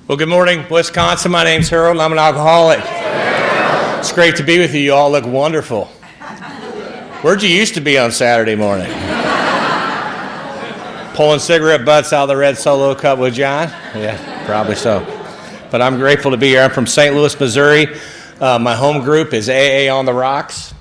Well, good morning, Wisconsin. My name's Harold, and I'm an alcoholic. It's great to be with you. You all look wonderful. Where'd you used to be on Saturday morning? Pulling cigarette butts out of the red Solo cup with John? Yeah, probably so. But I'm grateful to be here. I'm from St. Louis, Missouri. My home group is AA on the Rocks,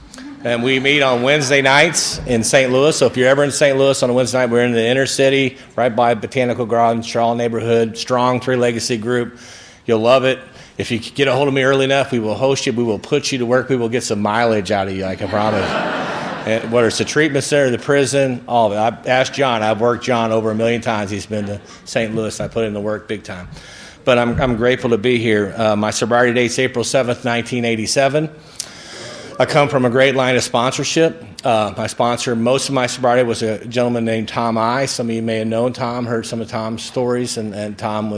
and we meet on Wednesday nights in St. Louis. So if you're ever in St. Louis on a Wednesday night, we're in the inner city, right by Botanical Garden, Charlotte neighborhood, strong three-legacy group. You'll love it. If you get a hold of me early enough, we will host you. We will put you to work. We will get some mileage out of you, I can promise. And whether it's the treatment center, the prison, all of it. I asked John. I've worked John over 1 million times. He's been to St. Louis. I put in the work big time. But I'm grateful to be here. My sobriety date's April 7th, 1987. I come from a great line of sponsorship. My sponsor, most of my sobriety, was a gentleman named Tom I. Some of you may have known Tom, heard some of Tom's stories, and Tom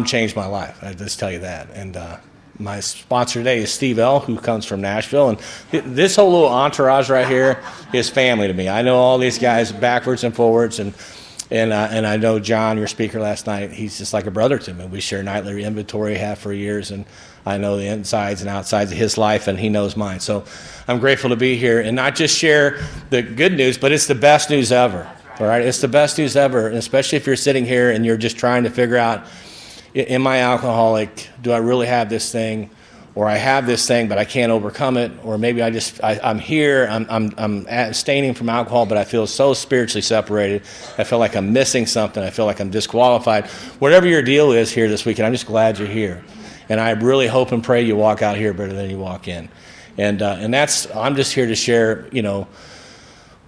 changed my life. I just tell you that. And my sponsor today is Steve L., who comes from Nashville. And this whole little entourage right here is family to me. I know all these guys backwards and forwards, and I know John, your speaker last night. He's just like a brother to me. We share nightly inventory, have for years, and I know the insides and outsides of his life, and he knows mine. So I'm grateful to be here and not just share the good news, but it's the best news ever. All right, it's the best news ever, and especially if you're sitting here and you're just trying to figure out, am I alcoholic? Do I really have this thing? Or I have this thing, but I can't overcome it. Or maybe I'm here, I'm abstaining from alcohol, but I feel so spiritually separated. I feel like I'm missing something. I feel like I'm disqualified. Whatever your deal is here this weekend, I'm just glad you're here. And I really hope and pray you walk out here better than you walk in. And I'm just here to share,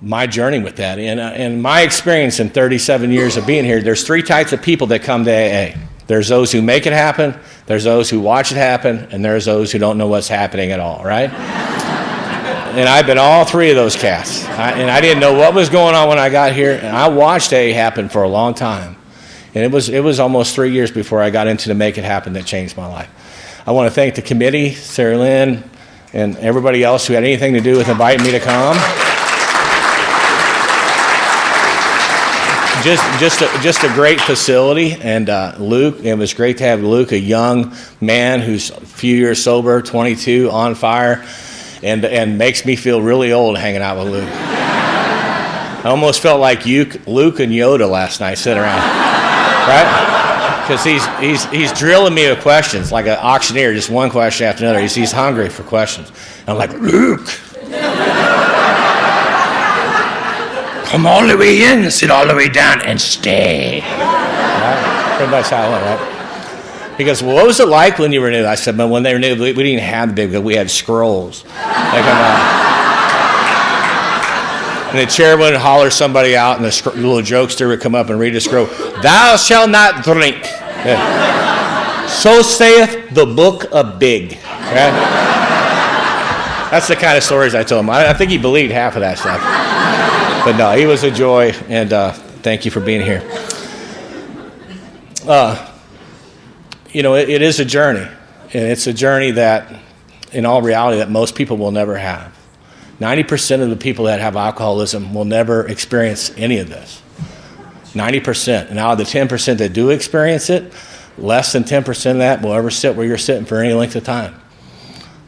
my journey with that. And my experience in 37 years of being here, there's 3 types of people that come to AA. There's those who make it happen, there's those who watch it happen, and there's those who don't know what's happening at all, right? And I've been all 3 of those cats. And I didn't know what was going on when I got here, and I watched AA happen for a long time. And it was almost 3 years before I got into the Make It Happen that changed my life. I want to thank the committee, Sarah Lynn, and everybody else who had anything to do with inviting me to come. Just a great facility, and Luke, it was great to have Luke, a young man who's a few years sober, 22, on fire, and makes me feel really old hanging out with Luke. I almost felt like Luke and Yoda last night sitting around, right? Because he's drilling me with questions, like an auctioneer, just one question after another. He's hungry for questions. And I'm like, Luke! Come all the way in, sit all the way down, and stay. Right? Pretty much how it went, right? He goes, well, what was it like when you were new? I said, well, when they were new, we didn't have the big, we had scrolls. And the chair would holler somebody out, and the little jokester would come up and read a scroll. Thou shalt not drink. Yeah. So saith the book of Big. Right? That's the kind of stories I told him. I think he believed half of that stuff. But no, he was a joy, and thank you for being here. It is a journey, and it's a journey that, in all reality, that most people will never have. 90% of the people that have alcoholism will never experience any of this. 90%. And out of the 10% that do experience it, less than 10% of that will ever sit where you're sitting for any length of time.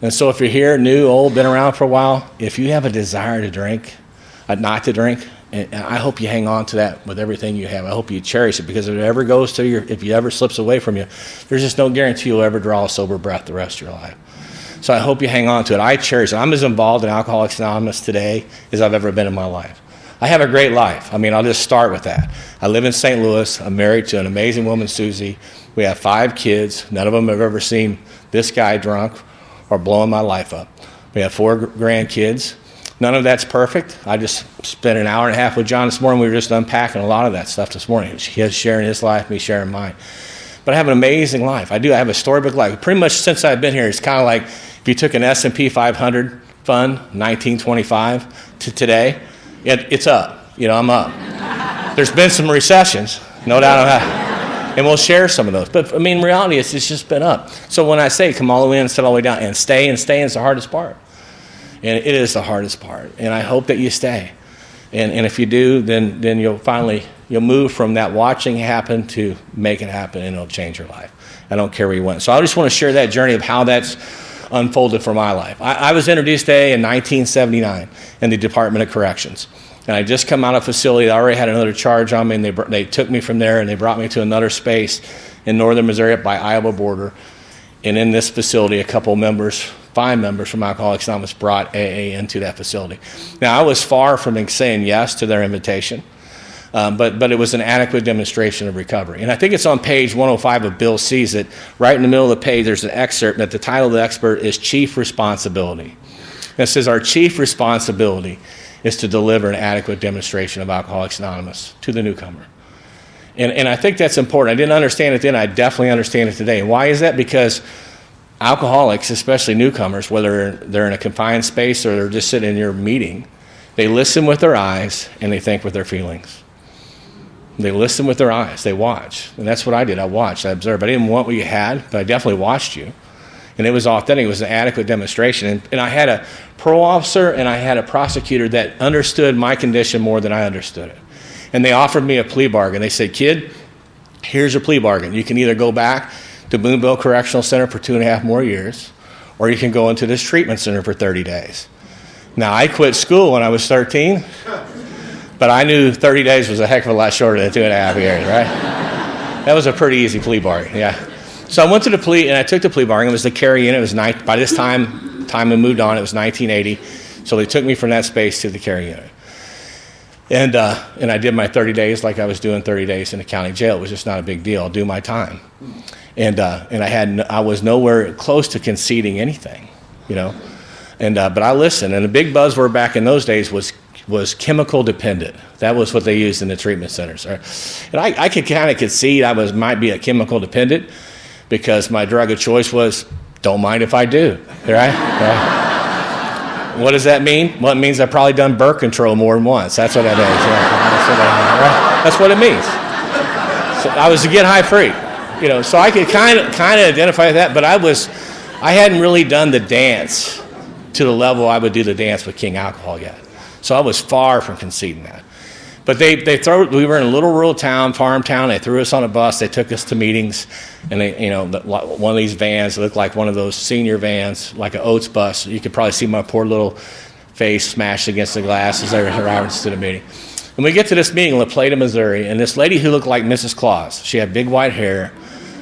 And so if you're here, new, old, been around for a while, if you have a desire to drink, not to drink, and I hope you hang on to that with everything you have. I hope you cherish it, because if it ever goes to if it ever slips away from you, there's just no guarantee you'll ever draw a sober breath the rest of your life. So I hope you hang on to it. I cherish it. I'm as involved in Alcoholics Anonymous today as I've ever been in my life. I have a great life. I'll just start with that. I live in St. Louis. I'm married to an amazing woman, Susie. We have 5 kids. None of them have ever seen this guy drunk or blowing my life up. We have 4 grandkids. None of that's perfect. I just spent an hour and a half with John this morning. We were just unpacking a lot of that stuff this morning. He is sharing his life, me sharing mine. But I have an amazing life. I have a storybook life. Pretty much since I've been here, it's kind of like if you took an S&P 500 fund, 1925, to today, it's up. I'm up. There's been some recessions, no doubt about it. And we'll share some of those. But, in reality, it's just been up. So when I say come all the way in, sit all the way down, and stay is the hardest part. And it is the hardest part. And I hope that you stay. And if you do, then you'll finally, You'll move from that watching happen to make it happen, and it'll change your life. I don't care where you went. So I just want to share that journey of how that's unfolded for my life. I was introduced to AA in 1979 in the Department of Corrections. And I just come out of a facility that already had another charge on me, and they took me from there, and they brought me to another space in northern Missouri up by Iowa border. And in this facility, a couple members, 5 members from Alcoholics Anonymous brought AA into that facility. Now, I was far from saying yes to their invitation, but it was an adequate demonstration of recovery. And I think it's on page 105 of Bill Sees It. Right in the middle of the page, there's an excerpt that the title of the excerpt is Chief Responsibility. And it says, our chief responsibility is to deliver an adequate demonstration of Alcoholics Anonymous to the newcomer. And I think that's important. I didn't understand it then. I definitely understand it today. And why is that? Because alcoholics, especially newcomers, whether they're in a confined space or they're just sitting in your meeting, they listen with their eyes and they think with their feelings. They listen with their eyes. They watch. And that's what I did. I watched. I observed. I didn't want what you had, but I definitely watched you. And it was authentic. It was an adequate demonstration. And I had a parole officer and I had a prosecutor that understood my condition more than I understood it. And they offered me a plea bargain. They said, kid, here's your plea bargain. You can either go back to Boonville Correctional Center for 2.5 more years, or you can go into this treatment center for 30 days. Now, I quit school when I was 13, but I knew 30 days was a heck of a lot shorter than 2.5 years, right? That was a pretty easy plea bargain, yeah. So I went to the plea, and I took the plea bargain. It was the carry in. It was by this time I moved on. It was 1980. So they took me from that space to the carry unit. And I did my 30 days like I was doing 30 days in the county jail. It was just not a big deal. I'll do my time. And I was nowhere close to conceding anything, you know. But I listened. And the big buzzword back in those days was chemical dependent. That was what they used in the treatment centers. And I could kind of concede I might be a chemical dependent because my drug of choice was, don't mind if I do, right? What does that mean? Well, it means I've probably done birth control more than once. That's what that is. That's what it means. So I was a get high freak, you know. So I could kind of identify that, but I hadn't really done the dance to the level I would do the dance with King Alcohol yet. So I was far from conceding that. But we were in a little rural town, farm town. They threw us on a bus. They took us to meetings, and one of these vans looked like one of those senior vans, like an Oates bus. You could probably see my poor little face smashed against the glass as I was arriving to the meeting. And we get to this meeting in La Plata, Missouri, and this lady who looked like Mrs. Claus. She had big white hair.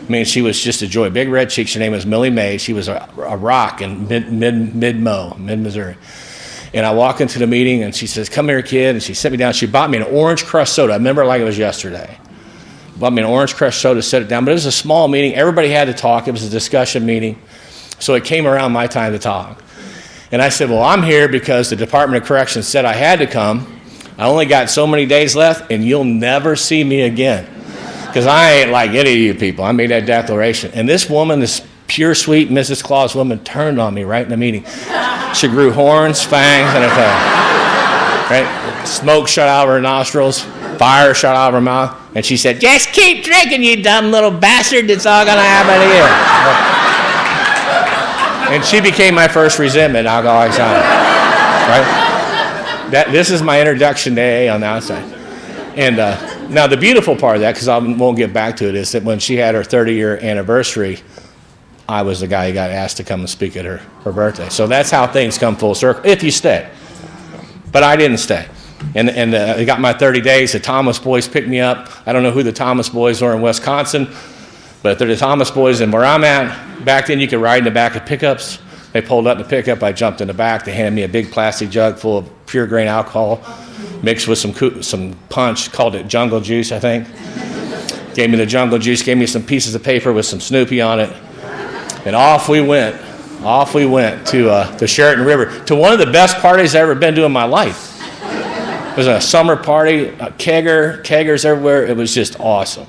I mean, she was just a joy. Big red cheeks. Her name was Millie Mae. She was a rock in mid-Missouri. And I walk into the meeting, and she says, come here, kid. And she set me down. She bought me an orange crushed soda. I remember it like it was yesterday. Bought me an orange crushed soda, set it down. But it was a small meeting. Everybody had to talk. It was a discussion meeting. So it came around my time to talk. And I said, well, I'm here because the Department of Corrections said I had to come. I only got so many days left, and you'll never see me again. Because I ain't like any of you people. I made that declaration. And this woman, this pure, sweet Mrs. Claus woman, turned on me right in the meeting. She grew horns, fangs, and a tail. Right? Smoke shot out of her nostrils, fire shot out of her mouth, and she said, just keep drinking, you dumb little bastard. It's all going to happen to you. And she became my first resentment, Alcoholics Anonymous. Right? This is my introduction to AA on the outside. And now the beautiful part of that, because I won't get back to it, is that when she had her 30-year anniversary, I was the guy who got asked to come and speak at her birthday. So that's how things come full circle, if you stay. But I didn't stay. And I got my 30 days. The Thomas boys picked me up. I don't know who the Thomas boys are in Wisconsin, but they're the Thomas boys. And where I'm at, back then you could ride in the back of pickups. They pulled up the pickup. I jumped in the back. They handed me a big plastic jug full of pure grain alcohol mixed with some punch, called it jungle juice, I think. Gave me the jungle juice, gave me some pieces of paper with some Snoopy on it. And off we went to the Sheraton River, to one of the best parties I've ever been to in my life. It was a summer party, keggers everywhere. It was just awesome.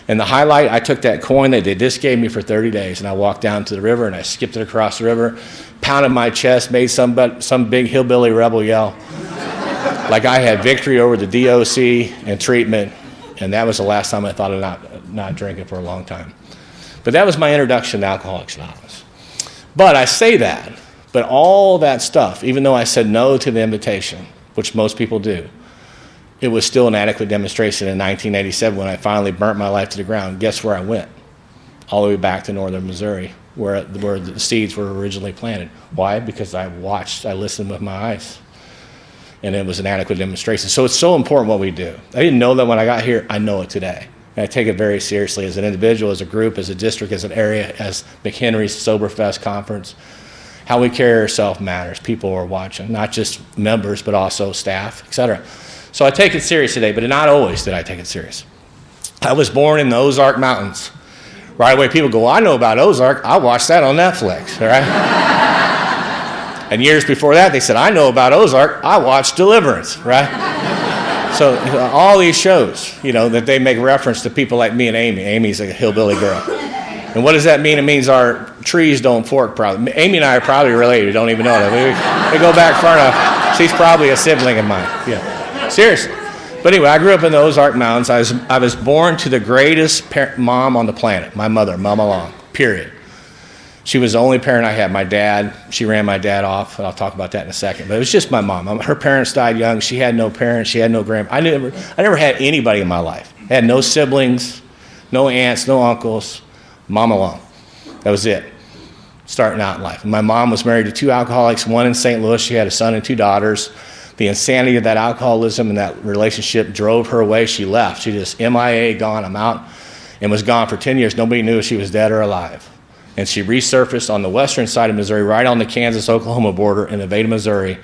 And the highlight, I took that coin that they just gave me for 30 days, and I walked down to the river, and I skipped it across the river, pounded my chest, made some big hillbilly rebel yell, like I had victory over the DOC and treatment, and that was the last time I thought of not drinking for a long time. But that was my introduction to Alcoholics Anonymous. But I say that, but all that stuff, even though I said no to the invitation, which most people do, it was still an adequate demonstration in 1987 when I finally burnt my life to the ground. Guess where I went? All the way back to northern Missouri, where the seeds were originally planted. Why? Because I listened with my eyes. And it was an adequate demonstration. So it's so important what we do. I didn't know that when I got here. I know it today. And I take it very seriously as an individual, as a group, as a district, as an area, as McHenry's Soberfest conference. How we carry ourselves matters. People are watching, not just members, but also staff, etc. So I take it serious today, but not always did I take it serious. I was born in the Ozark Mountains. Right away, people go, well, I know about Ozark. I watched that on Netflix, all right? And years before that, they said, I know about Ozark. I watched Deliverance, right? So all these shows, that they make reference to people like me and Amy. Amy's a hillbilly girl. And what does that mean? It means our trees don't fork probably. Amy and I are probably related. We don't even know that. We go back far enough. She's probably a sibling of mine. Yeah, seriously. But anyway, I grew up in the Ozark Mountains. I was born to the greatest mom on the planet, my mother, Mama Long, period. She was the only parent I had. My dad, she ran my dad off, and I'll talk about that in a second. But it was just my mom. Her parents died young. She had no parents. She had no grandparents. I never had anybody in my life. I had no siblings, no aunts, no uncles. Mama Long. That was it, starting out in life. My mom was married to 2 alcoholics, one in St. Louis. She had a son and 2 daughters. The insanity of that alcoholism and that relationship drove her away. She left. She just MIA, gone, I'm out, and was gone for 10 years. Nobody knew if she was dead or alive. And she resurfaced on the western side of Missouri, right on the Kansas-Oklahoma border in Nevada, Missouri,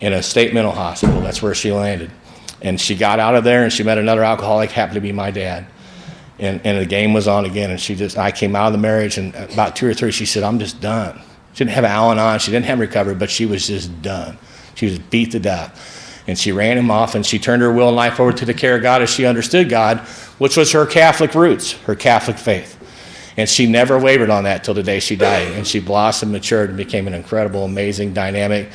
in a state mental hospital. That's where she landed. And she got out of there, and she met another alcoholic, happened to be my dad. And the game was on again. And I came out of the marriage, and about 2 or 3, she said, I'm just done. She didn't have Al-Anon. She didn't have recovery, but she was just done. She was beat to death. And she ran him off, and she turned her will and life over to the care of God as she understood God, which was her Catholic roots, her Catholic faith. And she never wavered on that till the day she died. And she blossomed, matured, and became an incredible, amazing, dynamic,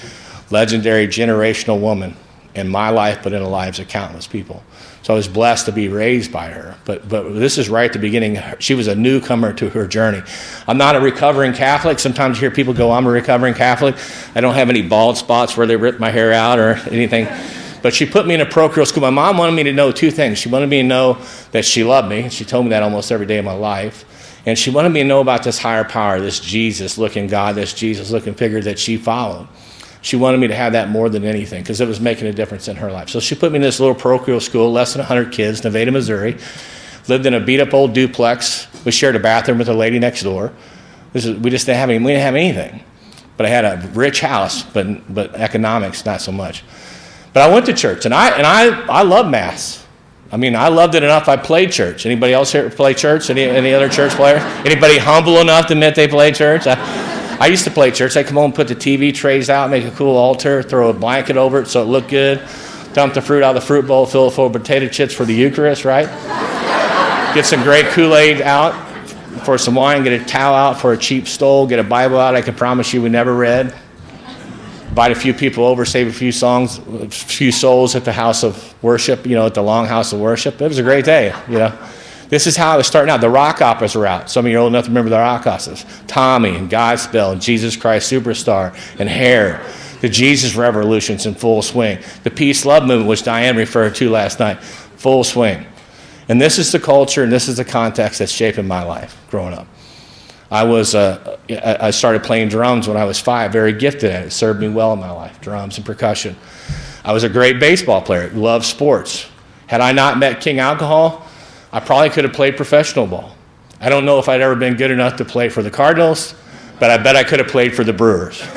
legendary, generational woman in my life, but in the lives of countless people. So I was blessed to be raised by her. But this is right at the beginning. She was a newcomer to her journey. I'm not a recovering Catholic. Sometimes you hear people go, I'm a recovering Catholic. I don't have any bald spots where they ripped my hair out or anything. But she put me in a parochial school. My mom wanted me to know 2 things. She wanted me to know that she loved me. And she told me that almost every day of my life. And she wanted me to know about this higher power, this Jesus-looking God, this Jesus-looking figure that she followed. She wanted me to have that more than anything because it was making a difference in her life. So she put me in this little parochial school, less than 100 kids, Nevada, Missouri. Lived in a beat-up old duplex. We shared a bathroom with a lady next door. We didn't have anything. But I had a rich house, but economics, not so much. But I went to church, and I love Mass. I mean, I loved it enough I played church. Anybody else here play church? Any other church player? Anybody humble enough to admit they played church? I used to play church. I'd come home and put the TV trays out, make a cool altar, throw a blanket over it so it looked good, dump the fruit out of the fruit bowl, fill it full of potato chips for the Eucharist, right? Get some great Kool-Aid out for some wine, get a towel out for a cheap stole, get a Bible out I can promise you we never read. Invite a few people over, save a few souls at the house of worship, at the long house of worship. It was a great day, This is how I was starting out. The rock operas are out. Some of you are old enough to remember the rock operas. Tommy and Godspell and Jesus Christ Superstar and Hair. The Jesus Revolution's in full swing. The Peace Love Movement, which Diane referred to last night, full swing. And this is the culture and this is the context that's shaping my life growing up. I started playing drums when I was 5, very gifted at it. It served me well in my life, drums and percussion. I was a great baseball player, loved sports. Had I not met King Alcohol, I probably could have played professional ball. I don't know if I'd ever been good enough to play for the Cardinals, but I bet I could have played for the Brewers. Just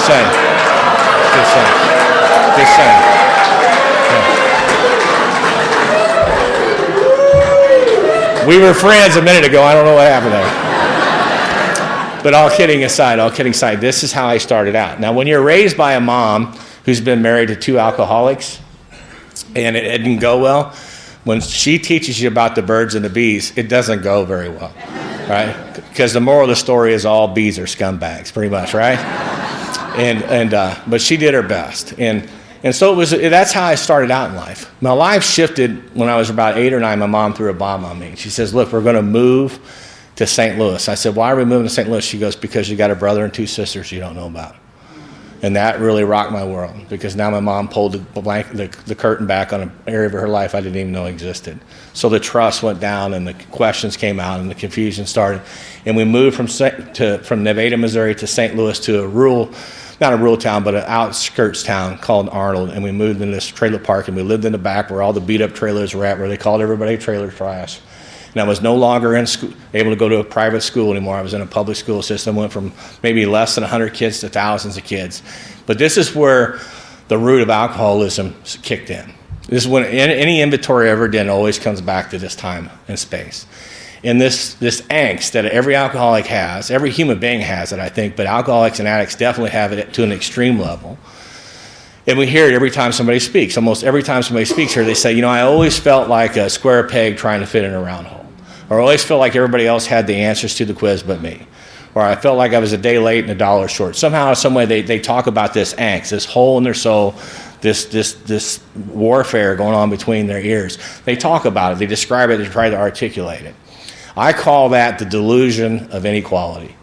saying. Yeah. We were friends a minute ago. I don't know what happened there. But all kidding aside, this is how I started out. Now, when you're raised by a mom who's been married to 2 alcoholics, and it didn't go well, when she teaches you about the birds and the bees, it doesn't go very well, right? Because the moral of the story is all bees are scumbags, pretty much, right? But she did her best, and so that's how I started out in life. My life shifted when I was about 8 or 9. My mom threw a bomb on me. She says, "Look, we're going to move to St. Louis." I said, "Why are we moving to St. Louis?" She goes, "Because you got a brother and 2 sisters you don't know about." And that really rocked my world, because now my mom pulled the curtain back on an area of her life I didn't even know existed. So the trust went down, and the questions came out, and the confusion started. And we moved from Nevada, Missouri to St. Louis, to not a rural town, but an outskirts town called Arnold. And we moved in this trailer park, and we lived in the back where all the beat-up trailers were at, where they called everybody trailer trash. And I was no longer able to go to a private school anymore. I was in a public school system, went from maybe less than 100 kids to thousands of kids. But this is where the root of alcoholism kicked in. This is when any inventory I ever did always comes back to this time and space. And this angst that every alcoholic has, every human being has it, I think, but alcoholics and addicts definitely have it to an extreme level. And we hear it every time somebody speaks. Almost every time somebody speaks here, they say, I always felt like a square peg trying to fit in a round hole. Or I always felt like everybody else had the answers to the quiz but me. Or I felt like I was a day late and $1 short. Somehow, some way, they talk about this angst, this hole in their soul, this warfare going on between their ears. They talk about it. They describe it. They try to articulate it. I call that the delusion of inequality.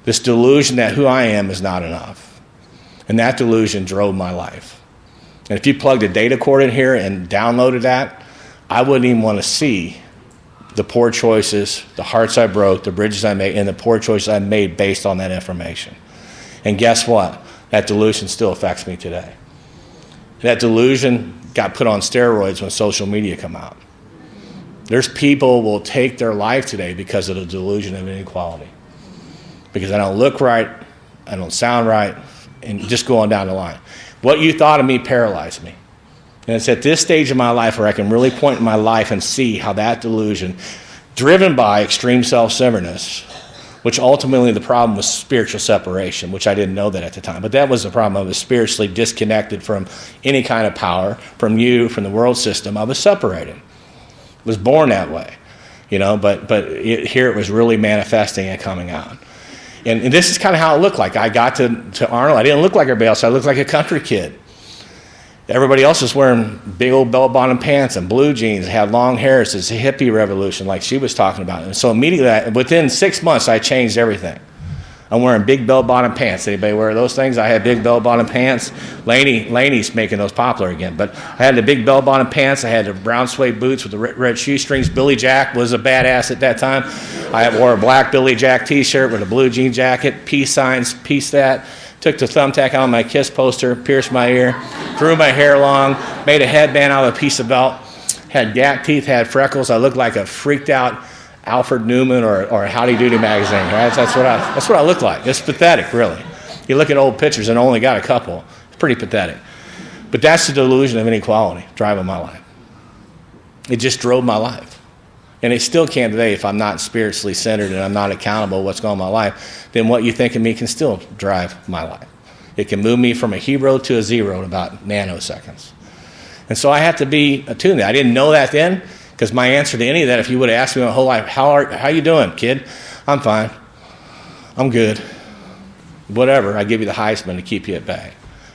This delusion that who I am is not enough. And that delusion drove my life. And if you plugged a data cord in here and downloaded that, I wouldn't even want to see the poor choices, the hearts I broke, the bridges I made, and the poor choices I made based on that information. And guess what? That delusion still affects me today. That delusion got put on steroids when social media come out. There's people who will take their life today because of the delusion of inequality. Because I don't look right, I don't sound right, and just go on down the line. What you thought of me paralyzed me. And it's at this stage of my life where I can really point in my life and see how that delusion, driven by extreme self-centeredness, which ultimately the problem was spiritual separation, which I didn't know that at the time. But that was the problem. I was spiritually disconnected from any kind of power, from you, from the world system. I was separated. I was born that way, here it was really manifesting and coming out. And this is kind of how it looked like. I got to Arnold. I didn't look like everybody else. I looked like a country kid. Everybody else was wearing big old bell-bottom pants and blue jeans, had long hair. It's a hippie revolution like she was talking about. And so immediately, within 6 months, I changed everything. I'm wearing big bell-bottom pants. Anybody wear those things? I had big bell-bottom pants. Laney's making those popular again. But I had the big bell-bottom pants. I had the brown suede boots with the red shoestrings. Billy Jack was a badass at that time. I wore a black Billy Jack t-shirt with a blue jean jacket, peace signs, peace that. Took the thumbtack out of my KISS poster, pierced my ear, grew my hair long, made a headband out of a piece of belt, had gap teeth, had freckles. I looked like a freaked out Alfred Newman or Howdy Doody magazine, right? That's what I look like. It's pathetic, really. You look at old pictures and I only got a couple. It's pretty pathetic. But that's the delusion of inequality driving my life. It just drove my life. And it still can today if I'm not spiritually centered and I'm not accountable what's going on in my life, then what you think of me can still drive my life. It can move me from a hero to a zero in about nanoseconds. And so I have to be attuned to that. I didn't know that then, because my answer to any of that, if you would have asked me my whole life, how you doing, kid? I'm fine. I'm good. Whatever, I give you the Heisman to keep you at bay.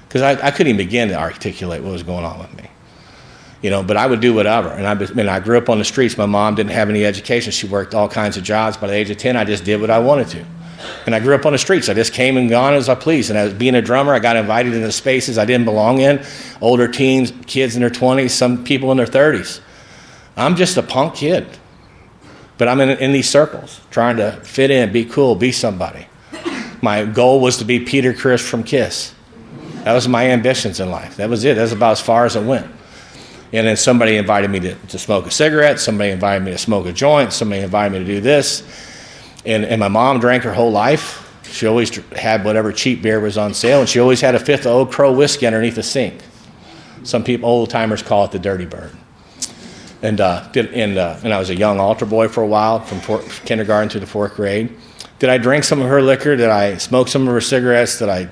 Because I couldn't even begin to articulate what was going on with me. But I would do whatever. And I grew up on the streets. My mom didn't have any education. She worked all kinds of jobs. By the age of 10, I just did what I wanted to. And I grew up on the streets. I just came and gone as I pleased. And as being a drummer, I got invited into spaces I didn't belong in. Older teens, kids in their 20s, some people in their 30s. I'm just a punk kid. But I'm in these circles, trying to fit in, be cool, be somebody. My goal was to be Peter Criss from KISS. That was my ambitions in life. That was it. That was about as far as it went. And then somebody invited me to smoke a cigarette. Somebody invited me to smoke a joint. Somebody invited me to do this. And my mom drank her whole life. She always had whatever cheap beer was on sale. And she always had a fifth of Old Crow whiskey underneath the sink. Some people, old-timers, call it the Dirty Bird. And I was a young altar boy for a while, from kindergarten to the 4th grade. Did I drink some of her liquor? Did I smoke some of her cigarettes? Did I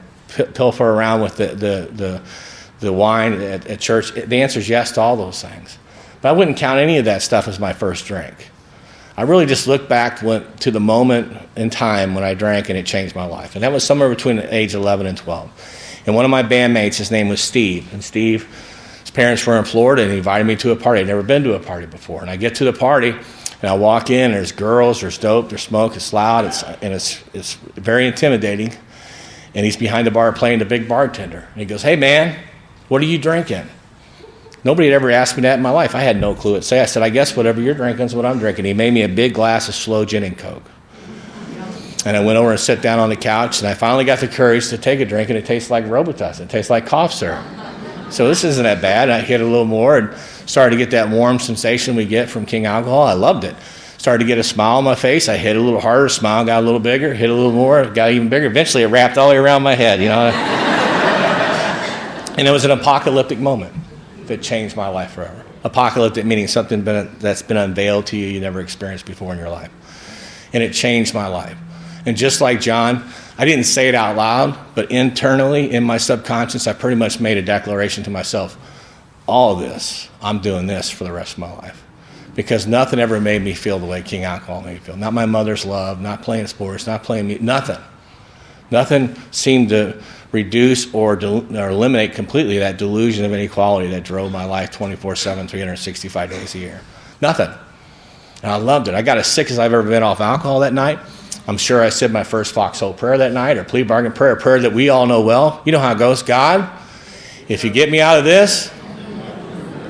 pilfer around with the wine at church? The answer is yes to all those things. But I wouldn't count any of that stuff as my first drink. I really just look back to the moment in time when I drank and it changed my life. And that was somewhere between age 11 and 12. And one of my bandmates, his name was Steve. And Steve, his parents were in Florida and he invited me to a party. I'd never been to a party before. And I get to the party and I walk in, there's girls, there's dope, there's smoke, it's loud, it's very intimidating. And he's behind the bar playing the big bartender. And he goes, "Hey, man, what are you drinking?" Nobody had ever asked me that in my life. I had no clue what to say. I said, "I guess whatever you're drinking is what I'm drinking." He made me a big glass of slow gin and Coke. And I went over and sat down on the couch, and I finally got the courage to take a drink, and it tastes like Robitussin. It tastes like cough syrup. So this isn't that bad. I hit a little more and started to get that warm sensation we get from King Alcohol. I loved it. Started to get a smile on my face. I hit a little harder, smile got a little bigger, hit a little more, got even bigger. Eventually, it wrapped all the way around my head, And it was an apocalyptic moment that changed my life forever. Apocalyptic meaning something that's been unveiled to you you never experienced before in your life. And it changed my life. And just like John, I didn't say it out loud, but internally in my subconscious, I pretty much made a declaration to myself, all of this, I'm doing this for the rest of my life. Because nothing ever made me feel the way King Alcohol made me feel. Not my mother's love, not playing sports, not playing music, nothing. Nothing seemed to reduce or eliminate completely that delusion of inequality that drove my life 24/7, 365 days a year. Nothing. And I loved it. I got as sick as I've ever been off alcohol that night. I'm sure I said my first foxhole prayer that night, or plea bargain prayer, a prayer that we all know well. You know how it goes. God, if you get me out of this,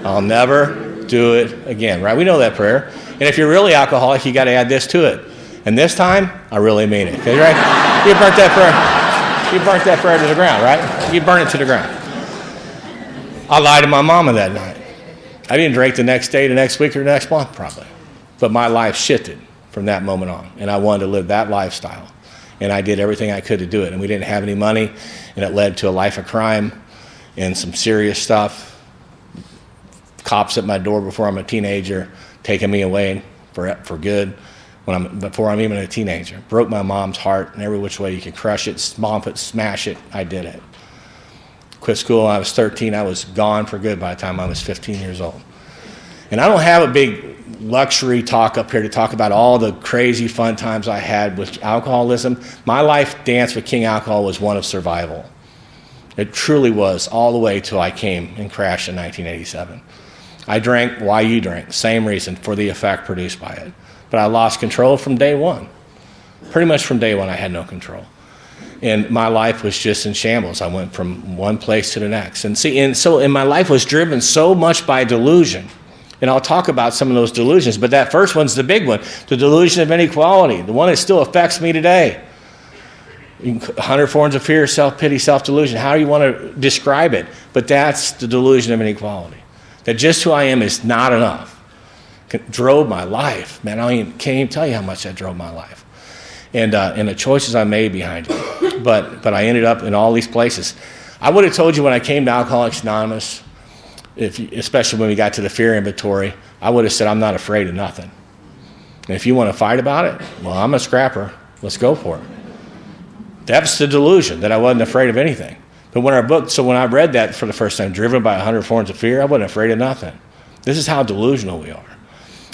I'll never do it again, right? We know that prayer. And if you're really alcoholic, you got to add this to it. And this time, I really mean it. Okay, right? You burnt that prayer. You burnt that prayer to the ground, right? You burn it to the ground. I lied to my mama that night. I didn't drink the next day, the next week, or the next month, probably. But my life shifted from that moment on. And I wanted to live that lifestyle. And I did everything I could to do it. And we didn't have any money. And it led to a life of crime and some serious stuff. Cops at my door before I'm a teenager, taking me away for good before I'm even a teenager. Broke my mom's heart in every which way you could crush it, stomp it, smash it. I did it. Quit school when I was 13. I was gone for good by the time I was 15 years old. And I don't have a big luxury talk up here to talk about all the crazy fun times I had with alcoholism. My life dance with King Alcohol was one of survival. It truly was, all the way till I came and crashed in 1987. I drank why you drank, same reason, for the effect produced by it. But I lost control from day one. Pretty much from day one, I had no control. And my life was just in shambles. I went from one place to the next. And my life was driven so much by delusion. And I'll talk about some of those delusions, but that first one's the big one, the delusion of inequality, the one that still affects me today. 100 forms of fear, self-pity, self-delusion, how do you want to describe it? But that's the delusion of inequality. That just who I am is not enough. It drove my life. Man, can't even tell you how much that drove my life. And the choices I made behind it. But I ended up in all these places. I would have told you when I came to Alcoholics Anonymous, especially when we got to the fear inventory, I would have said, I'm not afraid of nothing. And if you want to fight about it, well, I'm a scrapper. Let's go for it. That's the delusion, that I wasn't afraid of anything. But when I read that for the first time, driven by 100 forms of fear, I wasn't afraid of nothing. This is how delusional we are.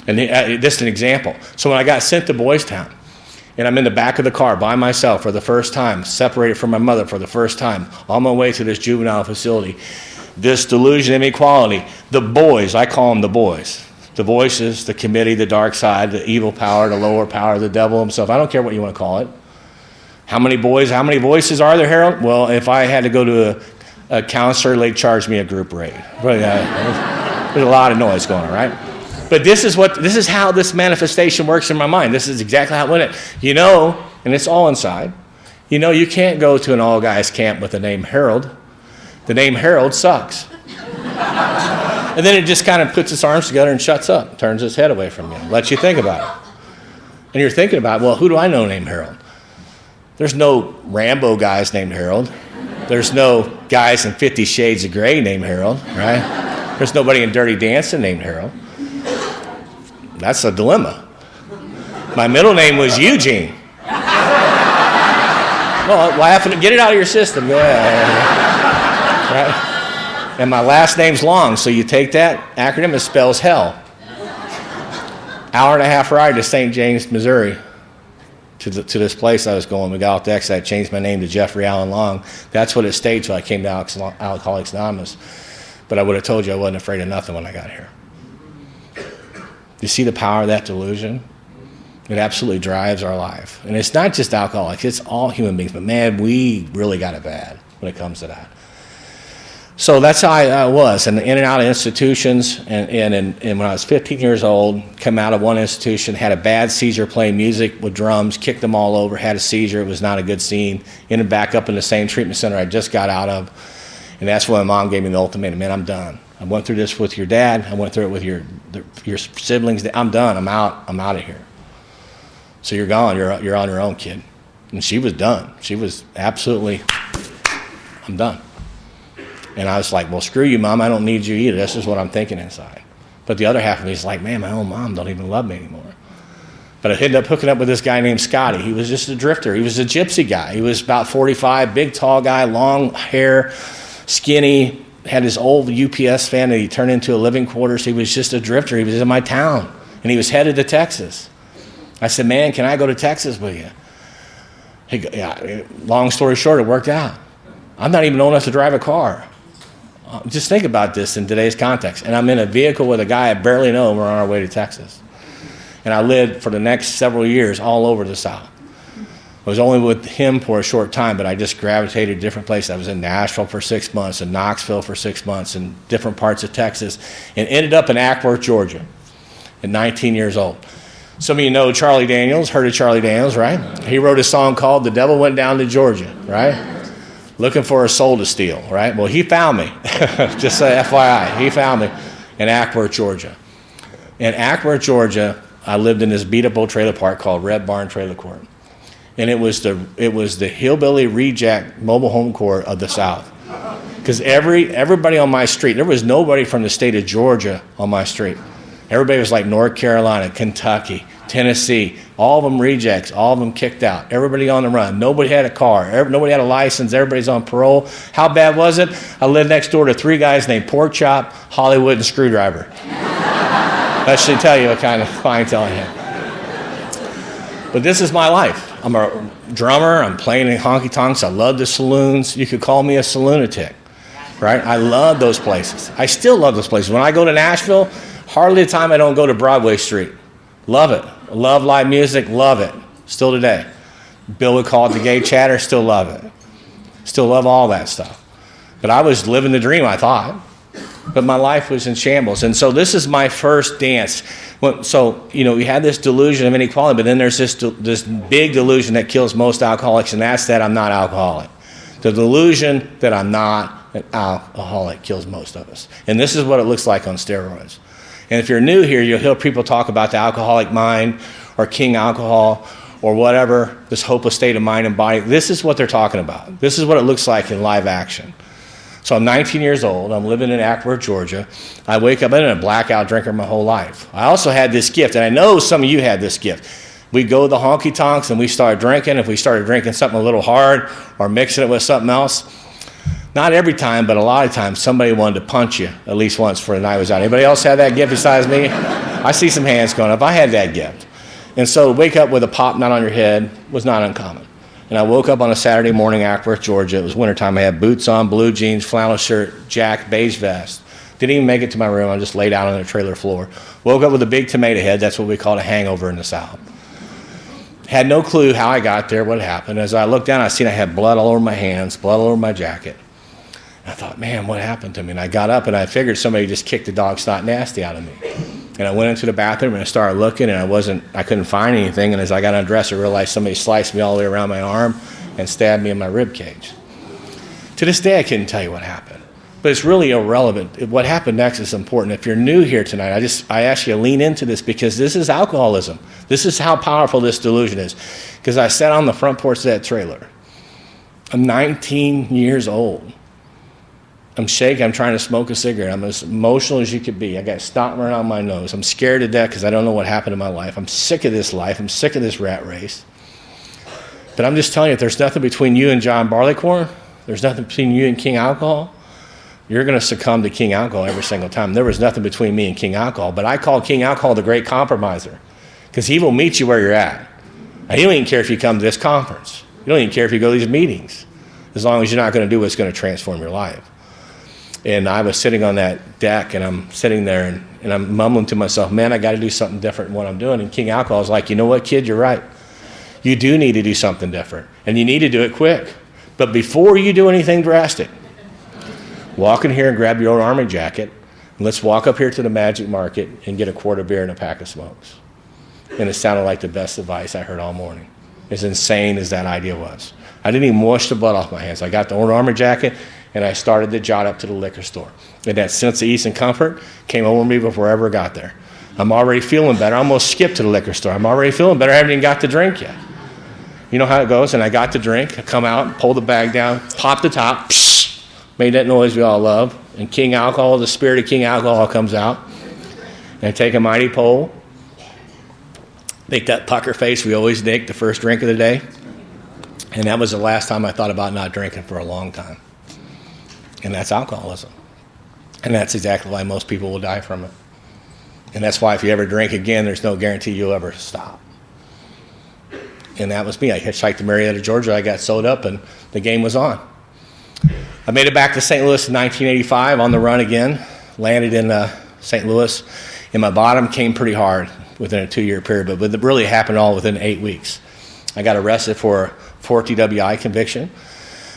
And this is an example. So when I got sent to Boys Town, and I'm in the back of the car by myself for the first time, separated from my mother for the first time, on my way to this juvenile facility, this delusion of inequality, the boys, I call them the boys. The voices, the committee, the dark side, the evil power, the lower power, the devil himself. I don't care what you want to call it. How many voices are there, Harold? Well, if I had to go to a counselor, they'd charge me a group rate. There's a lot of noise going on, right? But this is how this manifestation works in my mind. This is exactly how it went. And it's all inside. You can't go to an all-guys camp with the name Harold. The name Harold sucks. And then it just kind of puts its arms together and shuts up, turns its head away from you, lets you think about it. And you're thinking about, well, who do I know named Harold? There's no Rambo guys named Harold. There's no guys in 50 Shades of Grey named Harold, right? There's nobody in Dirty Dancing named Harold. That's a dilemma. My middle name was Eugene. Well, laughing, get it out of your system. Go ahead. Right? And my last name's long, so you take that acronym, it spells hell. Hour and a half ride to St. James, Missouri. To this place I was going. We got off the exit. I changed my name to Jeffrey Allen Long. That's what it stayed till I came to Alcoholics Anonymous. But I would have told you I wasn't afraid of nothing when I got here. You see the power of that delusion? It absolutely drives our life. And it's not just alcoholics, it's all human beings. But man, we really got it bad when it comes to that. So that's how I was, and in and out of institutions. And when I was 15 years old, come out of one institution, had a bad seizure playing music with drums, kicked them all over, had a seizure. It was not a good scene. Ended back up in the same treatment center I just got out of. And that's when my mom gave me the ultimatum, man, I'm done. I went through this with your dad. I went through it with your siblings. I'm done. I'm out of here. So you're gone. You're on your own, kid. And she was done. She was absolutely, I'm done. And I was like, well, screw you, Mom. I don't need you either. This is what I'm thinking inside. But the other half of me is like, man, my own mom don't even love me anymore. But I ended up hooking up with this guy named Scotty. He was just a drifter. He was a gypsy guy. He was about 45, big, tall guy, long hair, skinny, had his old UPS van that he turned into a living quarters. He was just a drifter. He was in my town, and he was headed to Texas. I said, man, can I go to Texas with you? He go, yeah. Long story short, it worked out. I'm not even old enough to drive a car. Just think about this in today's context. And I'm in a vehicle with a guy I barely know, and we're on our way to Texas. And I lived for the next several years all over the South. I was only with him for a short time, but I just gravitated to different places. I was in Nashville for 6 months, in Knoxville for 6 months, in different parts of Texas, and ended up in Ackworth, Georgia, at 19 years old. Some of you know Charlie Daniels, heard of Charlie Daniels, right? He wrote a song called The Devil Went Down to Georgia, right? Looking for a soul to steal, right? Well, he found me. Just a FYI, he found me in Ackworth, Georgia. In Ackworth, Georgia, I lived in this beat-up old trailer park called Red Barn Trailer Court. And it was the hillbilly reject mobile home court of the South. Because everybody on my street, there was nobody from the state of Georgia on my street. Everybody was like North Carolina, Kentucky, Tennessee, all of them rejects, all of them kicked out, everybody on the run. Nobody had a car, nobody had a license, everybody's on parole. How bad was it? I lived next door to 3 guys named Pork Chop, Hollywood, and Screwdriver. That should tell you what kind of clientele I had. But this is my life. I'm a drummer, I'm playing in honky tonks, I love the saloons. You could call me a saloonitic, right? I love those places. I still love those places. When I go to Nashville, hardly a time I don't go to Broadway Street. Love it. Love live music. Love it. Still today. Bill would call it the gay chatter. Still love it. Still love all that stuff. But I was living the dream, I thought. But my life was in shambles. And so this is my first dance. So, we had this delusion of inequality, but then there's this big delusion that kills most alcoholics, and that's that I'm not alcoholic. The delusion that I'm not an alcoholic kills most of us. And this is what it looks like on steroids. And if you're new here, you'll hear people talk about the alcoholic mind or king alcohol or whatever, this hopeless state of mind and body. This is what they're talking about. This is what it looks like in live action. So I'm 19 years old. I'm living in Ackworth, Georgia. I wake up, I've been a blackout drinker my whole life. I also had this gift, and I know some of you had this gift. We'd go to the honky tonks and we started drinking. If we started drinking something a little hard or mixing it with something else, not every time, but a lot of times, somebody wanted to punch you at least once before the night was out. Anybody else have that gift besides me? I see some hands going up. I had that gift. And so wake up with a pop knot on your head was not uncommon. And I woke up on a Saturday morning, Ackworth, Georgia. It was wintertime. I had boots on, blue jeans, flannel shirt, jacket, beige vest. Didn't even make it to my room. I just laid out on the trailer floor. Woke up with a big tomato head. That's what we call a hangover in the South. Had no clue how I got there, what happened. As I looked down, I seen I had blood all over my hands, blood all over my jacket. I thought, man, what happened to me? And I got up and I figured somebody just kicked the dog snot nasty out of me. And I went into the bathroom and I started looking and I couldn't find anything. And as I got undressed, I realized somebody sliced me all the way around my arm and stabbed me in my rib cage. To this day, I couldn't tell you what happened. But it's really irrelevant. What happened next is important. If you're new here tonight, I ask you to lean into this because this is alcoholism. This is how powerful this delusion is. Because I sat on the front porch of that trailer. I'm 19 years old. I'm shaking. I'm trying to smoke a cigarette. I'm as emotional as you could be. I got snot running out my nose. I'm scared to death because I don't know what happened in my life. I'm sick of this life. I'm sick of this rat race. But I'm just telling you, if there's nothing between you and John Barleycorn, there's nothing between you and King Alcohol, you're going to succumb to King Alcohol every single time. There was nothing between me and King Alcohol, but I call King Alcohol the great compromiser because he will meet you where you're at. And he don't even care if you come to this conference. You don't even care if you go to these meetings, as long as you're not going to do what's going to transform your life. And I was sitting on that deck, and I'm sitting there, and And I'm mumbling to myself, man, I got to do something different than what I'm doing. And King Alcohol is like, you know what, kid, you're right. You do need to do something different. And you need to do it quick. But before you do anything drastic, walk in here and grab your old Army jacket. And let's walk up here to the Magic Market and get a quart of beer and a pack of smokes. And it sounded like the best advice I heard all morning. As insane as that idea was. I didn't even wash the blood off my hands. I got the old Army jacket, and I started the jot up to the liquor store. And that sense of ease and comfort came over me before I ever got there. I'm already feeling better. I almost skipped to the liquor store. I'm already feeling better. I haven't even got the drink yet. You know how it goes? And I got the drink. I come out, pull the bag down, pop the top, psh, made that noise we all love. And King Alcohol, the spirit of King Alcohol comes out. And I take a mighty pull. Make that pucker face we always make the first drink of the day. And that was the last time I thought about not drinking for a long time. And that's alcoholism. And that's exactly why most people will die from it. And that's why if you ever drink again, there's no guarantee you'll ever stop. And that was me. I hitchhiked to Marietta, Georgia. I got sewed up, and the game was on. I made it back to St. Louis in 1985 on the run again. Landed in St. Louis, and my bottom came pretty hard within a 2-year period, but it really happened all within 8 weeks. I got arrested for a 4 DWI conviction.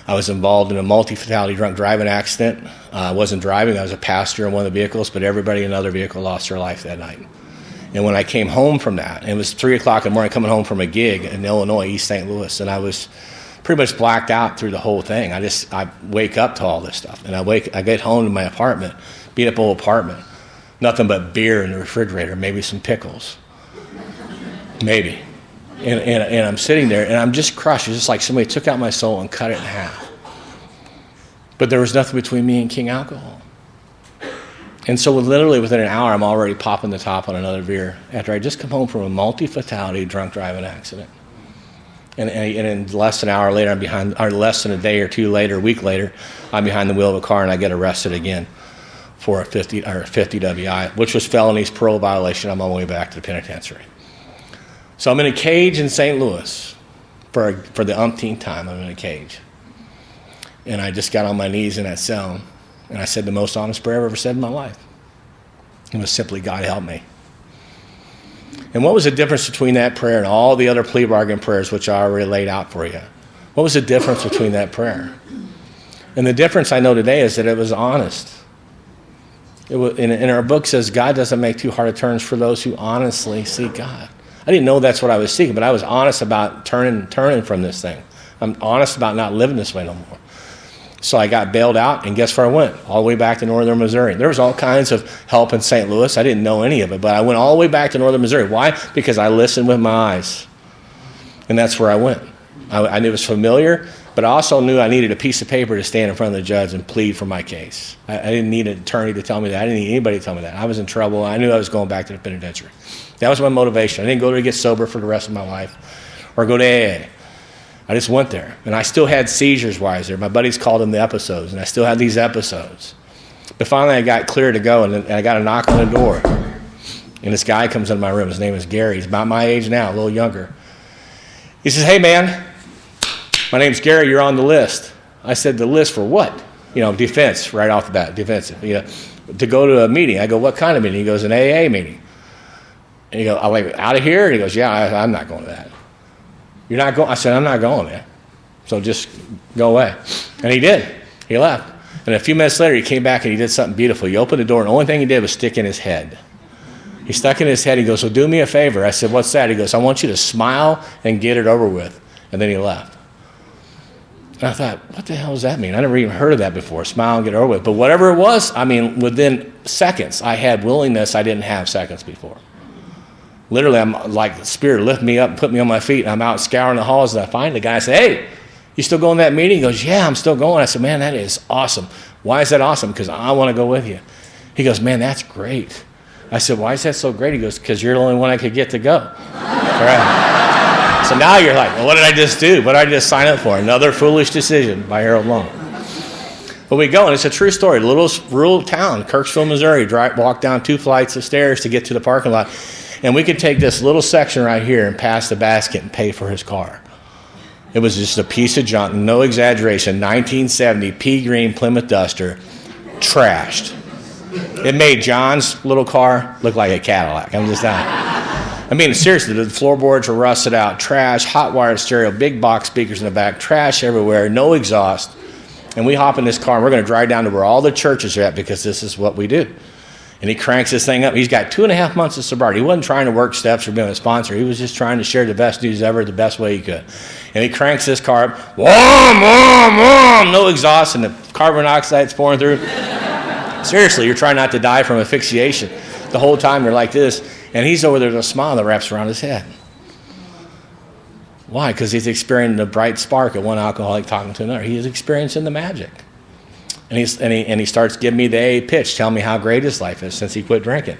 I was involved in a multi-fatality drunk driving accident. I wasn't driving. I was a passenger in one of the vehicles, but everybody in another vehicle lost their life that night. And when I came home from that, it was 3 o'clock in the morning coming home from a gig in Illinois, East St. Louis, and I was pretty much blacked out through the whole thing. I wake up to all this stuff, and I get home to my apartment, beat up old apartment, nothing but beer in the refrigerator, maybe some pickles, maybe. And I'm sitting there, and I'm just crushed. It's just like somebody took out my soul and cut it in half. But there was nothing between me and King Alcohol. And so literally within an hour, I'm already popping the top on another beer after I just come home from a multi-fatality drunk driving accident. And in less than an hour later, I'm behind, or less than a day or two later, a week later, I'm behind the wheel of a car and I get arrested again for a 50 WI, which was felonies, parole violation. I'm on my way back to the penitentiary. So I'm in a cage in St. Louis for the umpteenth time. I'm in a cage. And I just got on my knees in that cell, and I said the most honest prayer I've ever said in my life. It was simply, God help me. And what was the difference between that prayer and all the other plea bargain prayers which I already laid out for you? What was the difference between that prayer? And the difference I know today is that it was honest. It was, in our book says God doesn't make too hard of turns for those who honestly seek God. I didn't know that's what I was seeking, but I was honest about turning from this thing. I'm honest about not living this way no more. So I got bailed out, and guess where I went? All the way back to northern Missouri. There was all kinds of help in St. Louis. I didn't know any of it, but I went all the way back to northern Missouri. Why? Because I listened with my eyes, and that's where I went. I knew it was familiar, but I also knew I needed a piece of paper to stand in front of the judge and plead for my case. I didn't need an attorney to tell me that. I didn't need anybody to tell me that. I was in trouble. I knew I was going back to the penitentiary. That was my motivation. I didn't go there to get sober for the rest of my life or go to AA. I just went there, and I still had seizures while I was there. My buddies called them the episodes, and I still had these episodes. But finally, I got clear to go, and I got a knock on the door. And this guy comes into my room. His name is Gary. He's about my age now, a little younger. He says, "Hey, man, my name's Gary. You're on the list." I said, "The list for what?" Defense, right off the bat, defensive. To go to a meeting. I go, "What kind of meeting?" He goes, "An AA meeting." And he goes, "I'm like, out of here?" And he goes, "Yeah, I'm not going to that." "You're not going?" I said, "I'm not going, man. So just go away." And he did. He left. And a few minutes later, he came back and he did something beautiful. He opened the door, and the only thing he did was stick in his head. He stuck in his head. He goes, "Well, do me a favor." I said, "What's that?" He goes, "I want you to smile and get it over with." And then he left. And I thought, what the hell does that mean? I never even heard of that before, smile and get it over with. But whatever it was, within seconds, I had willingness I didn't have seconds before. Literally, I'm like, the Spirit lifted me up and put me on my feet. And I'm out scouring the halls, and I find the guy. I say, "Hey, you still going to that meeting?" He goes, "Yeah, I'm still going." I said, "Man, that is awesome." "Why is that awesome?" "Because I want to go with you." He goes, "Man, that's great." I said, "Why is that so great?" He goes, "Because you're the only one I could get to go." All right. So now you're like, well, what did I just do? What did I just sign up for? Another foolish decision by Harold Long. But we go, and it's a true story. A little rural town, Kirksville, Missouri. Walk down 2 flights of stairs to get to the parking lot. And we could take this little section right here and pass the basket and pay for his car. It was just a piece of junk, no exaggeration, 1970 pea green Plymouth Duster, trashed. It made John's little car look like a Cadillac. I'm just not. I mean, seriously, the floorboards were rusted out, trash, hot wired stereo, big box speakers in the back, trash everywhere, no exhaust. And we hop in this car, and we're going to drive down to where all the churches are at because this is what we do. And he cranks this thing up. He's got 2.5 months of sobriety. He wasn't trying to work steps or being a sponsor. He was just trying to share the best news ever the best way he could. And he cranks this car up. Whom, whom, whom. No exhaust, and the carbon monoxide's pouring through. Seriously, you're trying not to die from asphyxiation. The whole time you're like this. And he's over there with a smile that wraps around his head. Why? Because he's experiencing the bright spark of one alcoholic talking to another. He is experiencing the magic. And he starts giving me the AA pitch, telling me how great his life is since he quit drinking.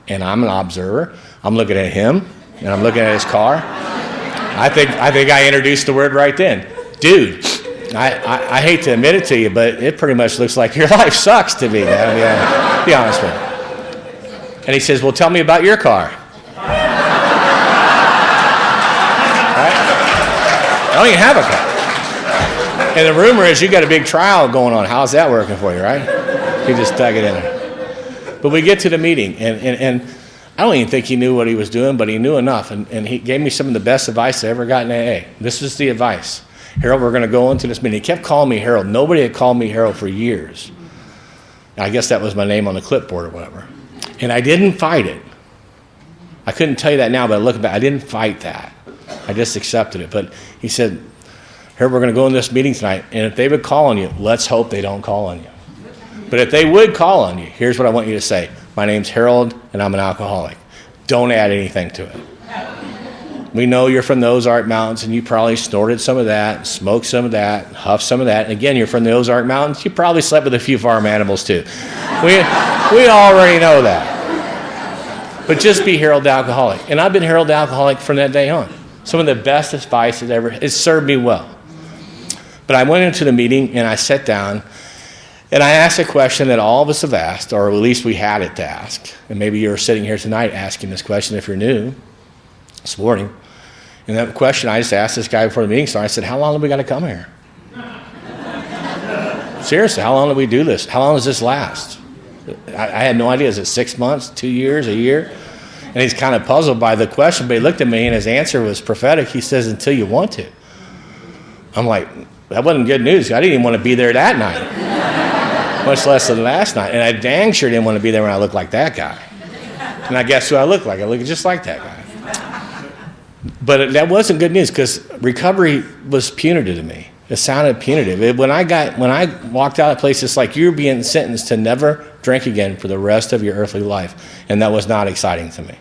And I'm an observer. I'm looking at him, and I'm looking at his car. I think I introduced the word right then. Dude, I hate to admit it to you, but it pretty much looks like your life sucks to me. Be honest with you. And he says, well, tell me about your car. I don't even have a car. And the rumor is you got a big trial going on. How's that working for you, right? He just dug it in there. But we get to the meeting, and I don't even think he knew what he was doing, but he knew enough. And he gave me some of the best advice I ever got in AA. This is the advice. Harold, we're going to go into this meeting. He kept calling me Harold. Nobody had called me Harold for years. I guess that was my name on the clipboard or whatever. And I didn't fight it. I couldn't tell you that now, but looking back, I didn't fight that. I just accepted it. But he said, Harold, we're going to go in this meeting tonight, and if they would call on you, let's hope they don't call on you. But if they would call on you, here's what I want you to say. My name's Harold, and I'm an alcoholic. Don't add anything to it. We know you're from the Ozark Mountains, and you probably snorted some of that, smoked some of that, huffed some of that. And again, you're from the Ozark Mountains. You probably slept with a few farm animals, too. We already know that. But just be Harold the Alcoholic. And I've been Harold the Alcoholic from that day on. Some of the best advice it's served me well. But I went into the meeting, and I sat down, and I asked a question that all of us have asked, or at least we had it to ask. And maybe you're sitting here tonight asking this question if you're new this morning. And that question I just asked this guy before the meeting started. I said, how long have we got to come here? Seriously, how long do we do this? How long does this last? I had no idea. Is it 6 months, 2 years, a year? And he's kind of puzzled by the question, but he looked at me, and his answer was prophetic. He says, until you want to. I'm like, that wasn't good news. I didn't even want to be there that night, much less than last night. And I dang sure didn't want to be there when I looked like that guy. And I guess who I look like? I look just like that guy. But that wasn't good news because recovery was punitive to me. It sounded punitive. When I walked out of places like you're being sentenced to never drink again for the rest of your earthly life, and that was not exciting to me.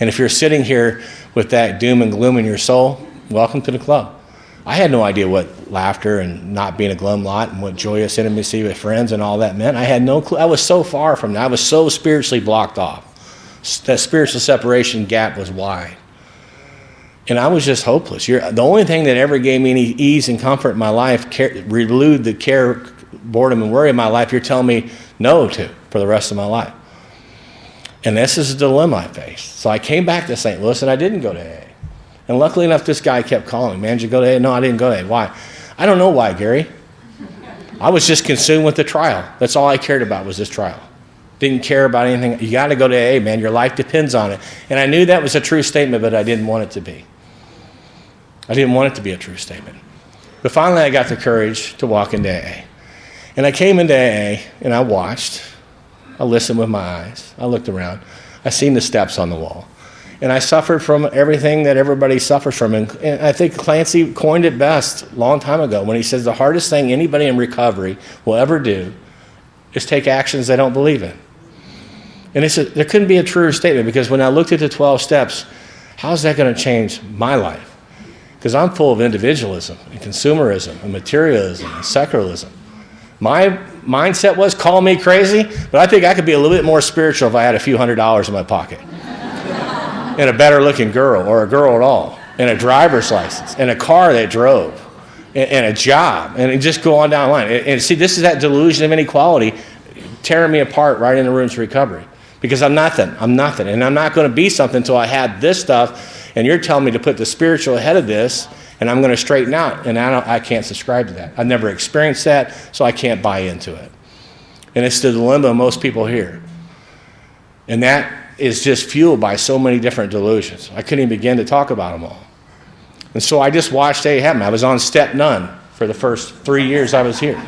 And if you're sitting here with that doom and gloom in your soul, welcome to the club. I had no idea what laughter and not being a glum lot and what joyous intimacy with friends and all that meant. I had no clue. I was so far from that. I was so spiritually blocked off. That spiritual separation gap was wide. And I was just hopeless. The only thing that ever gave me any ease and comfort in my life, relieved the care, boredom, and worry in my life, you're telling me no to for the rest of my life. And this is a dilemma I faced. So I came back to St. Louis, and I didn't go to AA. And luckily enough, this guy kept calling me. Man, did you go to AA? No, I didn't go to AA. Why? I don't know why, Gary. I was just consumed with the trial. That's all I cared about was this trial. Didn't care about anything. You got to go to AA, man. Your life depends on it. And I knew that was a true statement, but I didn't want it to be. I didn't want it to be a true statement. But finally, I got the courage to walk into AA. And I came into AA, and I watched. I listened with my eyes. I looked around. I seen the steps on the wall. And I suffered from everything that everybody suffers from. And I think Clancy coined it best a long time ago when he says the hardest thing anybody in recovery will ever do is take actions they don't believe in. And there couldn't be a truer statement, because when I looked at the 12 steps, how's that going to change my life? Because I'm full of individualism and consumerism and materialism and secularism. My mindset was, call me crazy, but I think I could be a little bit more spiritual if I had a few $100s in my pocket. And a better looking girl, or a girl at all, and a driver's license, and a car that drove, and a job, and just go on down the line. And see, this is that delusion of inequality tearing me apart right in the rooms of recovery. Because I'm nothing, and I'm not going to be something until I had this stuff. And you're telling me to put the spiritual ahead of this, and I'm going to straighten out. And I can't subscribe to that. I've never experienced that, so I can't buy into it. And it's the dilemma of most people here. And that is just fueled by so many different delusions. I couldn't even begin to talk about them all. And so I just watched it happen. I was on step none for the first 3 years I was here.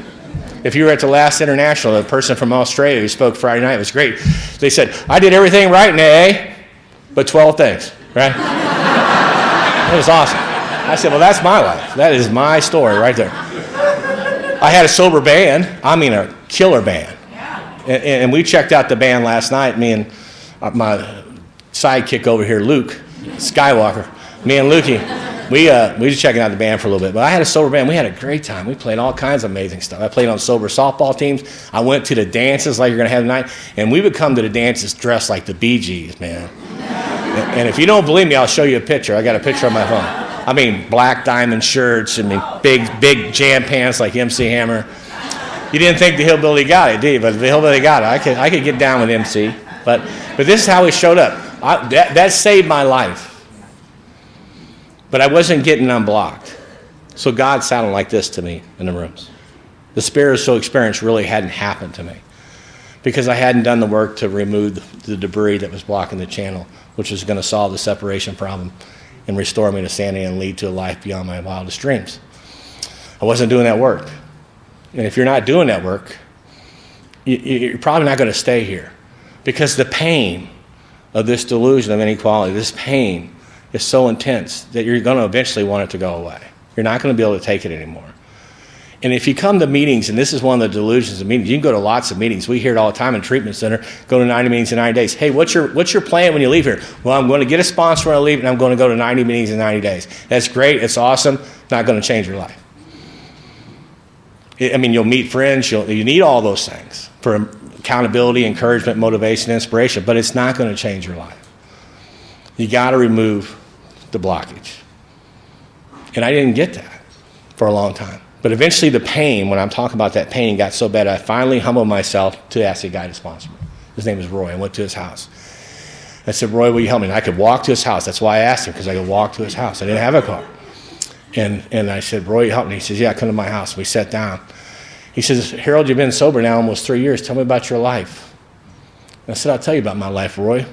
If you were at the last international, the person from Australia who spoke Friday night, it was great. They said, I did everything right in AA, but 12 things, right? It was awesome. I said, well, that's my life. That is my story right there. I had a sober band. I mean a killer band. And we checked out the band last night, me and my sidekick over here, Luke Skywalker. Me and Lukey, we were checking out the band for a little bit. But I had a sober band. We had a great time. We played all kinds of amazing stuff. I played on sober softball teams. I went to the dances like you're going to have tonight. And we would come to the dances dressed like the Bee Gees, man. And if you don't believe me, I'll show you a picture. I got a picture on my phone. I mean, black diamond shirts. I mean, big jam pants like MC Hammer. You didn't think the hillbilly got it, did you? But the hillbilly got it. I could get down with MC. But this is how he showed up. That saved my life. But I wasn't getting unblocked. So God sounded like this to me in the rooms. The spiritual experience really hadn't happened to me because I hadn't done the work to remove the debris that was blocking the channel, which was going to solve the separation problem and restore me to sanity and lead to a life beyond my wildest dreams. I wasn't doing that work. And if you're not doing that work, you're probably not going to stay here because the pain of this delusion of inequality, this pain is so intense that you're going to eventually want it to go away. You're not going to be able to take it anymore. And if you come to meetings, and this is one of the delusions of meetings, you can go to lots of meetings. We hear it all the time in treatment center, go to 90 meetings in 90 days. Hey, what's your plan when you leave here? Well, I'm going to get a sponsor when I leave, and I'm going to go to 90 meetings in 90 days. That's great. It's awesome. Not going to change your life. I mean, you'll meet friends. You need all those things for accountability, encouragement, motivation, inspiration, but it's not going to change your life. You got to remove the blockage. And I didn't get that for a long time. But eventually the pain, when I'm talking about that pain, got so bad I finally humbled myself to ask a guy to sponsor me. His name was Roy. I went to his house. I said, Roy, will you help me? And I could walk to his house. That's why I asked him, because I could walk to his house. I didn't have a car. And I said, Roy, you help me? He says, yeah, come to my house. We sat down. He says, Harold, you've been sober now almost 3 years. Tell me about your life. And I said, I'll tell you about my life, Roy.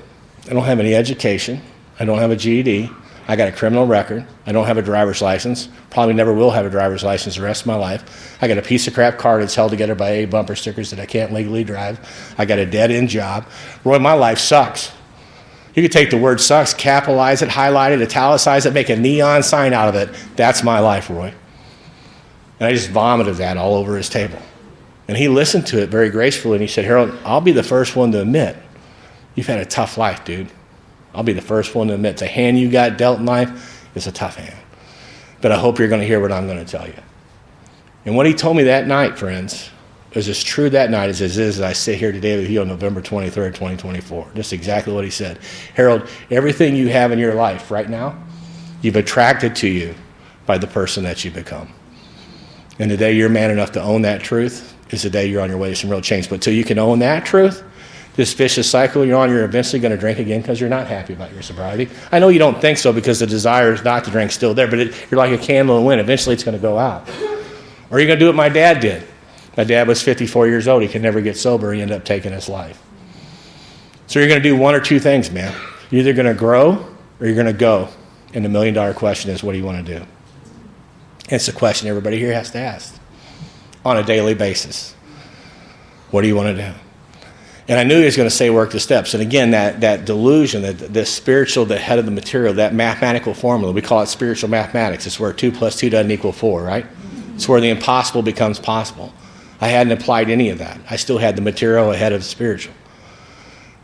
I don't have any education. I don't have a GED. I got a criminal record. I don't have a driver's license. Probably never will have a driver's license the rest of my life. I got a piece of crap car that's held together by 8 bumper stickers that I can't legally drive. I got a dead-end job. Roy, my life sucks. You could take the word sucks, capitalize it, highlight it, italicize it, make a neon sign out of it. That's my life, Roy. And I just vomited that all over his table. And he listened to it very gracefully, and he said, Harold, I'll be the first one to admit you've had a tough life, dude. I'll be the first one to admit the hand you got dealt in life is a tough hand. But I hope you're going to hear what I'm going to tell you. And what he told me that night, friends, was as true that night as it is as I sit here today with you on November 23rd, 2024. Just exactly what he said. Harold, everything you have in your life right now, you've attracted to you by the person that you become. And the day you're man enough to own that truth is the day you're on your way to some real change. But till you can own that truth, this vicious cycle you're on, you're eventually going to drink again because you're not happy about your sobriety. I know you don't think so because the desire is not to drink still there, but you're like a candle in the wind. Eventually it's going to go out. Or you're going to do what my dad did. My dad was 54 years old. He could never get sober. He ended up taking his life. So you're going to do one or two things, man. You're either going to grow or you're going to go. And the $1,000,000 question is, what do you want to do? It's a question everybody here has to ask on a daily basis. What do you want to do? And I knew he was going to say work the steps. And again, that delusion, the spiritual, the head of the material, that mathematical formula, we call it spiritual mathematics. It's where 2 + 2 doesn't equal 4, right? It's where the impossible becomes possible. I hadn't applied any of that. I still had the material ahead of the spiritual.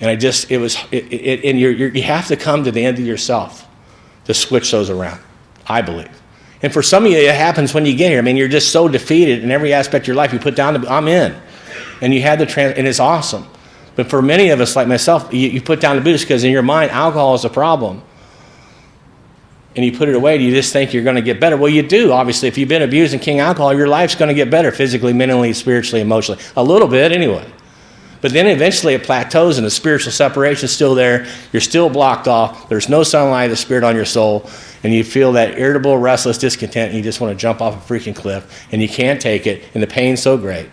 And you have to come to the end of yourself to switch those around, I believe. And for some of you, it happens when you get here. I mean, you're just so defeated in every aspect of your life. You put down I'm in. And you had and it's awesome. But for many of us, like myself, you put down the booze because in your mind, alcohol is a problem. And you put it away and you just think you're going to get better. Well, you do, obviously. If you've been abusing king alcohol, your life's going to get better physically, mentally, spiritually, emotionally. A little bit anyway. But then eventually it plateaus and the spiritual separation is still there. You're still blocked off. There's no sunlight of the spirit on your soul. And you feel that irritable, restless discontent and you just want to jump off a freaking cliff. And you can't take it. And the pain's so great.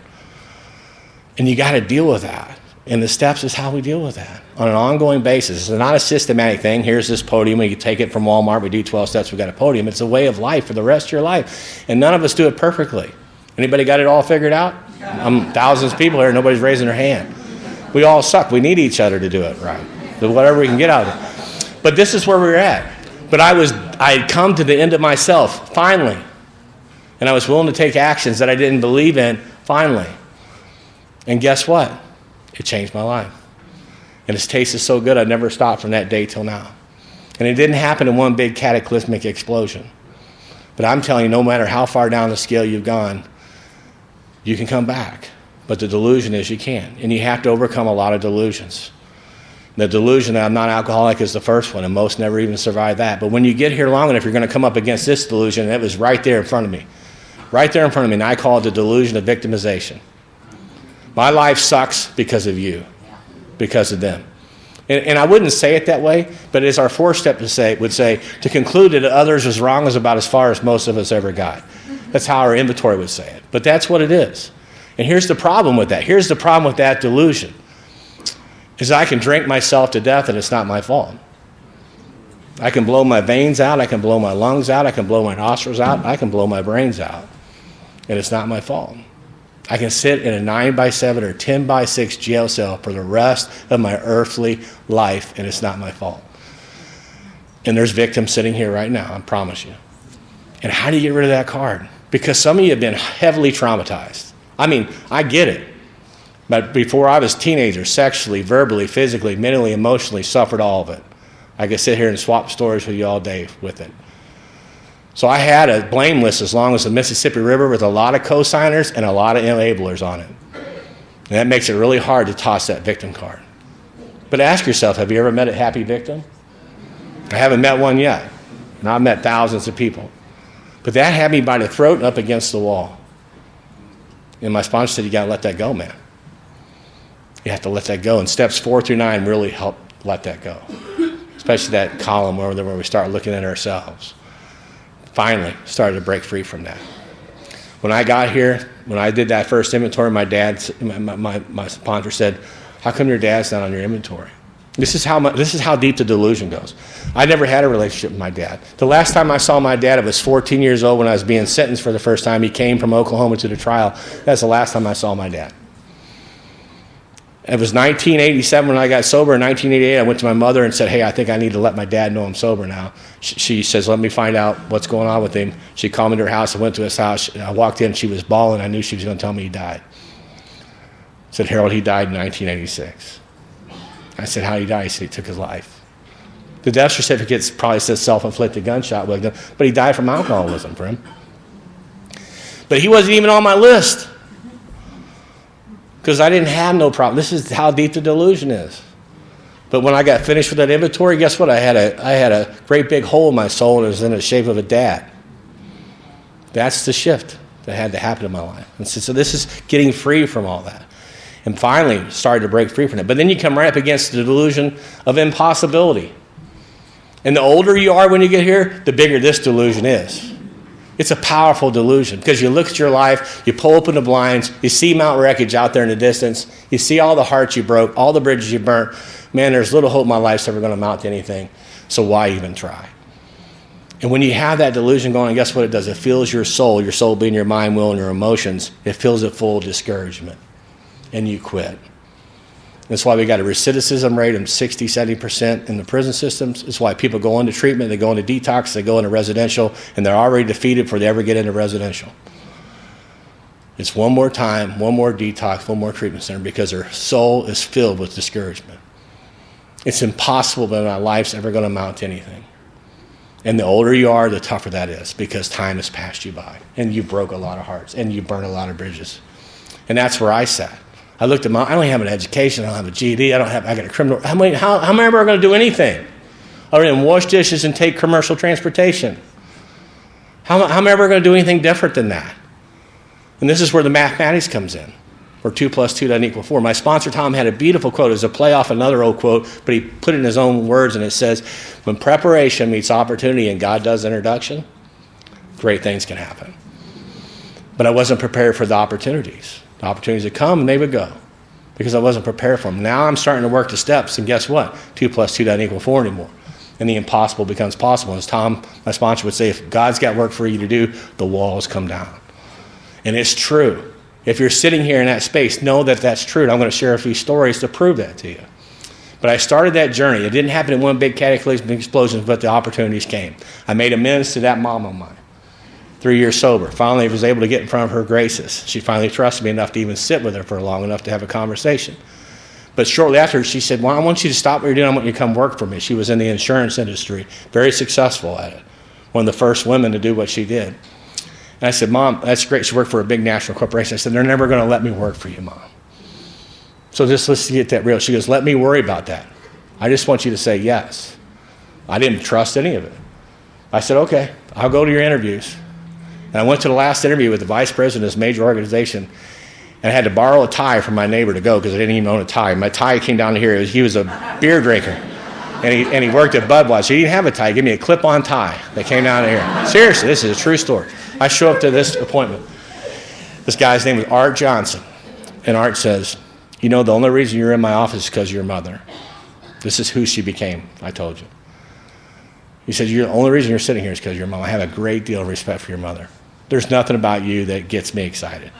And you got to deal with that. And the steps is how we deal with that on an ongoing basis. It's not a systematic thing. Here's this podium. We can take it from Walmart. We do 12 steps. We got a podium. It's a way of life for the rest of your life. And none of us do it perfectly. Anybody got it all figured out? Thousands of people here. Nobody's raising their hand. We all suck. We need each other to do it right. So whatever we can get out of it. But this is where we're at. But I had come to the end of myself, finally. And I was willing to take actions that I didn't believe in, finally. And guess what? It changed my life. And its taste is so good, I never stopped from that day till now. And it didn't happen in one big cataclysmic explosion. But I'm telling you, no matter how far down the scale you've gone, you can come back. But the delusion is you can't. And you have to overcome a lot of delusions. The delusion that I'm not alcoholic is the first one, and most never even survive that. But when you get here long enough, you're going to come up against this delusion, and it was right there in front of me. Right there in front of me, and I call it the delusion of victimization. My life sucks because of you, because of them. And I wouldn't say it that way, but it's our fourth step would say, to conclude that others was wrong is about as far as most of us ever got. That's how our inventory would say it. But that's what it is. And here's the problem with that. Here's the problem with that delusion, is I can drink myself to death and it's not my fault. I can blow my veins out, I can blow my lungs out, I can blow my nostrils out, I can blow my brains out, and it's not my fault. I can sit in a 9x7 or 10x6 jail cell for the rest of my earthly life, and it's not my fault. And there's victims sitting here right now, I promise you. And how do you get rid of that card? Because some of you have been heavily traumatized. I mean, I get it. But before I was a teenager, sexually, verbally, physically, mentally, emotionally, suffered all of it. I could sit here and swap stories with you all day with it. So I had a blame list as long as the Mississippi River with a lot of co-signers and a lot of enablers on it. And that makes it really hard to toss that victim card. But ask yourself, have you ever met a happy victim? I haven't met one yet. And I've met thousands of people. But that had me by the throat and up against the wall. And my sponsor said, you got to let that go, man. You have to let that go. And steps 4 through 9 really help let that go. Especially that column where we start looking at ourselves. Finally started to break free from that. When I got here, when I did that first inventory, my sponsor said, how come your dad's not on your inventory? This is how deep the delusion goes. I never had a relationship with my dad. The last time I saw my dad, I was 14 years old when I was being sentenced for the first time. He came from Oklahoma to the trial. That's the last time I saw my dad. It was 1987 when I got sober. In 1988, I went to my mother and said, hey, I think I need to let my dad know I'm sober now. She says, let me find out what's going on with him. She called me to her house. I went to his house. I walked in. She was bawling. I knew she was going to tell me he died. I said, Harold, he died in 1986. I said, how did he die? He said, he took his life. The death certificate probably says self-inflicted gunshot wound, but he died from alcoholism for him. But he wasn't even on my list. Because I didn't have no problem. This is how deep the delusion is. But when I got finished with that inventory, guess what? I had a great big hole in my soul, and it was in the shape of a dad. That's the shift that had to happen in my life. And so this is getting free from all that. And finally started to break free from it. But then you come right up against the delusion of impossibility. And the older you are when you get here, the bigger this delusion is. It's a powerful delusion because you look at your life, you pull open the blinds, you see Mount Wreckage out there in the distance, you see all the hearts you broke, all the bridges you burnt. Man, there's little hope my life's ever going to amount to anything, so why even try? And when you have that delusion going, guess what it does? It fills your soul being your mind, will, and your emotions. It fills it full of discouragement, and you quit. That's why we got a recidivism rate of 60, 70% in the prison systems. It's why people go into treatment, they go into detox, they go into residential, and they're already defeated before they ever get into residential. It's one more time, one more detox, one more treatment center because their soul is filled with discouragement. It's impossible that our life's ever going to amount to anything. And the older you are, the tougher that is because time has passed you by, and you broke a lot of hearts, and you burned a lot of bridges. And that's where I sat. I looked at I don't have an education, I don't have a GED, I got a criminal, how am I ever going to do anything other than wash dishes and take commercial transportation? How am I ever going to do anything different than that? And this is where the mathematics comes in, where 2 + 2 doesn't equal 4. My sponsor, Tom, had a beautiful quote. It was a play off another old quote, but he put it in his own words, and it says, when preparation meets opportunity and God does introduction, great things can happen. But I wasn't prepared for the opportunities. The opportunities would come and they would go. because I wasn't prepared for them. Now I'm starting to work the steps, and guess what? 2 plus 2 doesn't equal 4 anymore. And the impossible becomes possible. As Tom, my sponsor, would say, if God's got work for you to do, the walls come down. And it's true. If you're sitting here in that space, know that that's true. And I'm going to share a few stories to prove that to you. But I started that journey. It didn't happen in one big cataclysmic explosion, but the opportunities came. I made amends to that mom of mine. 3 years sober. Finally, I was able to get in front of her graces. She finally trusted me enough to even sit with her for long enough to have a conversation. But shortly after, she said, well, I want you to stop what you're doing. I want you to come work for me. She was in the insurance industry, very successful at it. One of the first women to do what she did. And I said, Mom, that's great. She worked for a big national corporation. I said, they're never going to let me work for you, Mom. So just let's get that real. She goes, let me worry about that. I just want you to say yes. I didn't trust any of it. I said, okay, I'll go to your interviews. And I went to the last interview with the vice president of this major organization, and I had to borrow a tie from my neighbor to go because I didn't even own a tie. My tie came down to here. He was a beer drinker, and he worked at Budweiser. He didn't have a tie. He gave me a clip-on tie that came down to here. Seriously, this is a true story. I show up to this appointment. This guy's name was Art Johnson, and Art says, you know, the only reason you're in my office is because of your mother. This is who she became, I told you. He said, the only reason you're sitting here is because of your mom. I have a great deal of respect for your mother. There's nothing about you that gets me excited.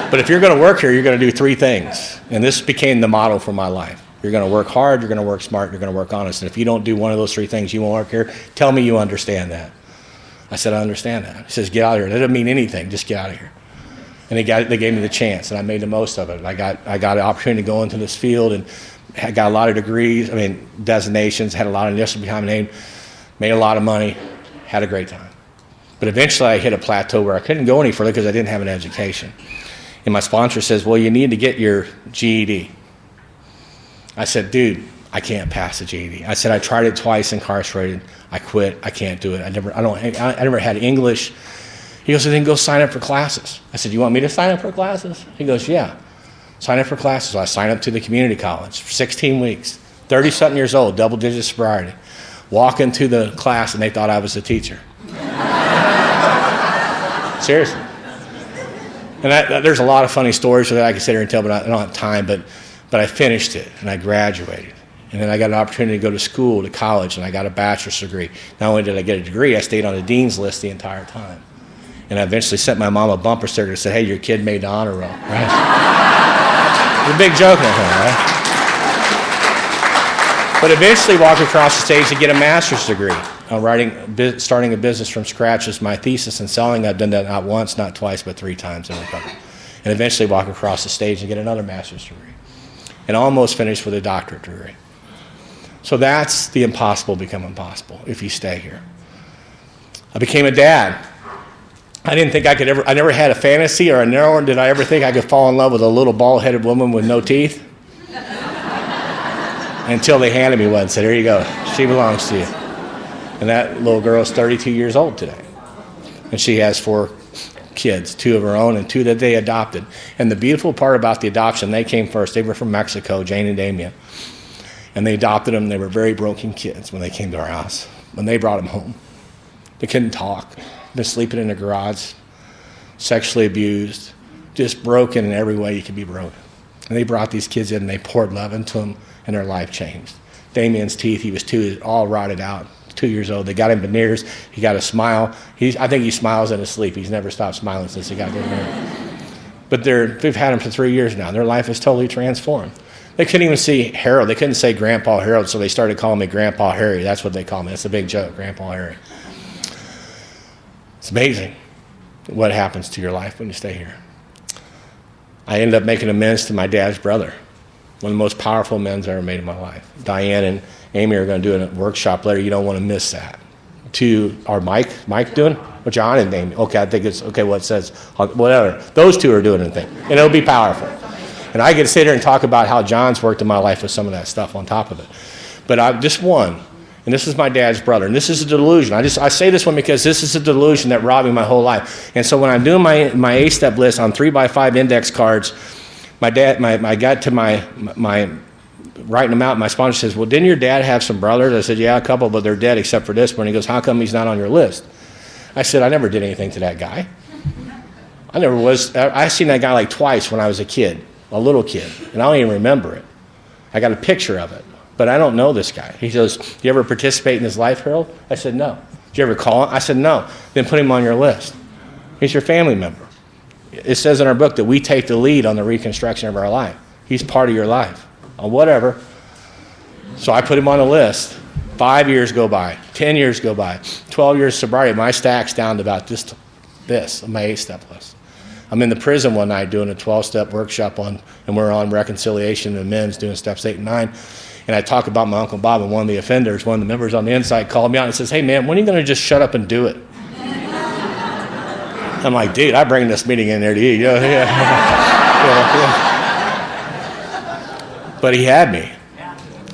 But if you're going to work here, you're going to do 3 things. And this became the model for my life. You're going to work hard, you're going to work smart, you're going to work honest. And if you don't do one of those 3 things, you won't work here. Tell me you understand that. I said, I understand that. He says, get out of here. That doesn't mean anything. Just get out of here. And they gave me the chance, and I made the most of it. I got an opportunity to go into this field, and I got a lot of degrees, designations, had a lot of initials behind my name, made a lot of money, had a great time. But eventually I hit a plateau where I couldn't go any further because I didn't have an education. And my sponsor says, well, you need to get your GED. I said, dude, I can't pass the GED. I said, I tried it twice, incarcerated. I quit. I can't do it. I never had English. He goes, then go sign up for classes. I said, you want me to sign up for classes? He goes, yeah. Sign up for classes. So I signed up to the community college for 16 weeks, 30-something years old, double-digit sobriety. Walk into the class, and they thought I was the teacher. Seriously. And there's a lot of funny stories that I can sit here and tell, but I don't have time. But I finished it, and I graduated. And then I got an opportunity to go to school, to college, and I got a bachelor's degree. Not only did I get a degree, I stayed on the dean's list the entire time. And I eventually sent my mom a bumper sticker that said, hey, your kid made the honor roll, right? It's a big joke, right? But eventually walked across the stage to get a master's degree on starting a business from scratch as my thesis and selling. I've done that not once, not twice, but 3 times in recovery. And eventually walk across the stage and get another master's degree. And almost finished with a doctorate degree. So that's the impossible become impossible if you stay here. I became a dad. I didn't think I never had a fantasy, or nor did I ever think I could fall in love with a little bald-headed woman with no teeth. Until they handed me one and said, here you go, she belongs to you. And that little girl is 32 years old today. And she has 4 kids, 2 of her own and 2 that they adopted. And the beautiful part about the adoption, they came first. They were from Mexico, Jane and Damien. And they adopted them. They were very broken kids when they came to our house. When they brought them home, they couldn't talk. Been sleeping in the garage, sexually abused, just broken in every way you could be broken. And they brought these kids in, and they poured love into them, and their life changed. Damien's teeth, he was 2, all rotted out, 2 years old. They got him veneers. He got a smile. I think he smiles in his sleep. He's never stopped smiling since he got veneers. But they've had him for 3 years now. Their life is totally transformed. They couldn't even see Harold. They couldn't say Grandpa Harold, so they started calling me Grandpa Harry. That's what they call me. That's a big joke, Grandpa Harry. It's amazing what happens to your life when you stay here. I ended up making amends to my dad's brother, one of the most powerful amends I ever made in my life. Diane and Amy are going to do a workshop later. You don't want to miss that. To our Mike doing? Well, John and Amy. Okay, I think it's, okay, what it says, whatever. Those 2 are doing a thing, and it'll be powerful. And I get to sit here and talk about how John's worked in my life with some of that stuff on top of it. But I just one. And this is my dad's brother. And this is a delusion. I say this one because this is a delusion that robbed me my whole life. And so when I'm doing my 8-step list on 3x5 index cards, I got to my writing them out. My sponsor says, well, didn't your dad have some brothers? I said, yeah, a couple, but they're dead except for this one. He goes, how come he's not on your list? I said, I never did anything to that guy. I seen that guy like twice when I was a kid, a little kid, and I don't even remember it. I got a picture of it, but I don't know this guy. He goes, "Do you ever participate in his life, Harold?" I said, "No." "Did you ever call him?" I said, "No." "Then put him on your list. He's your family member." It says in our book that we take the lead on the reconstruction of our life. He's part of your life, or whatever. So I put him on the list. 5 years go by, 10 years go by, 12 years sobriety. My stack's down to about this, my 8-step list. I'm in the prison one night doing a 12-step workshop and we're on reconciliation and amends doing steps 8 and 9. And I talk about my Uncle Bob, and one of the offenders, one of the members on the inside called me out and says, "Hey man, when are you going to just shut up and do it?" I'm like, "Dude, I bring this meeting in there to you." Yeah. But he had me.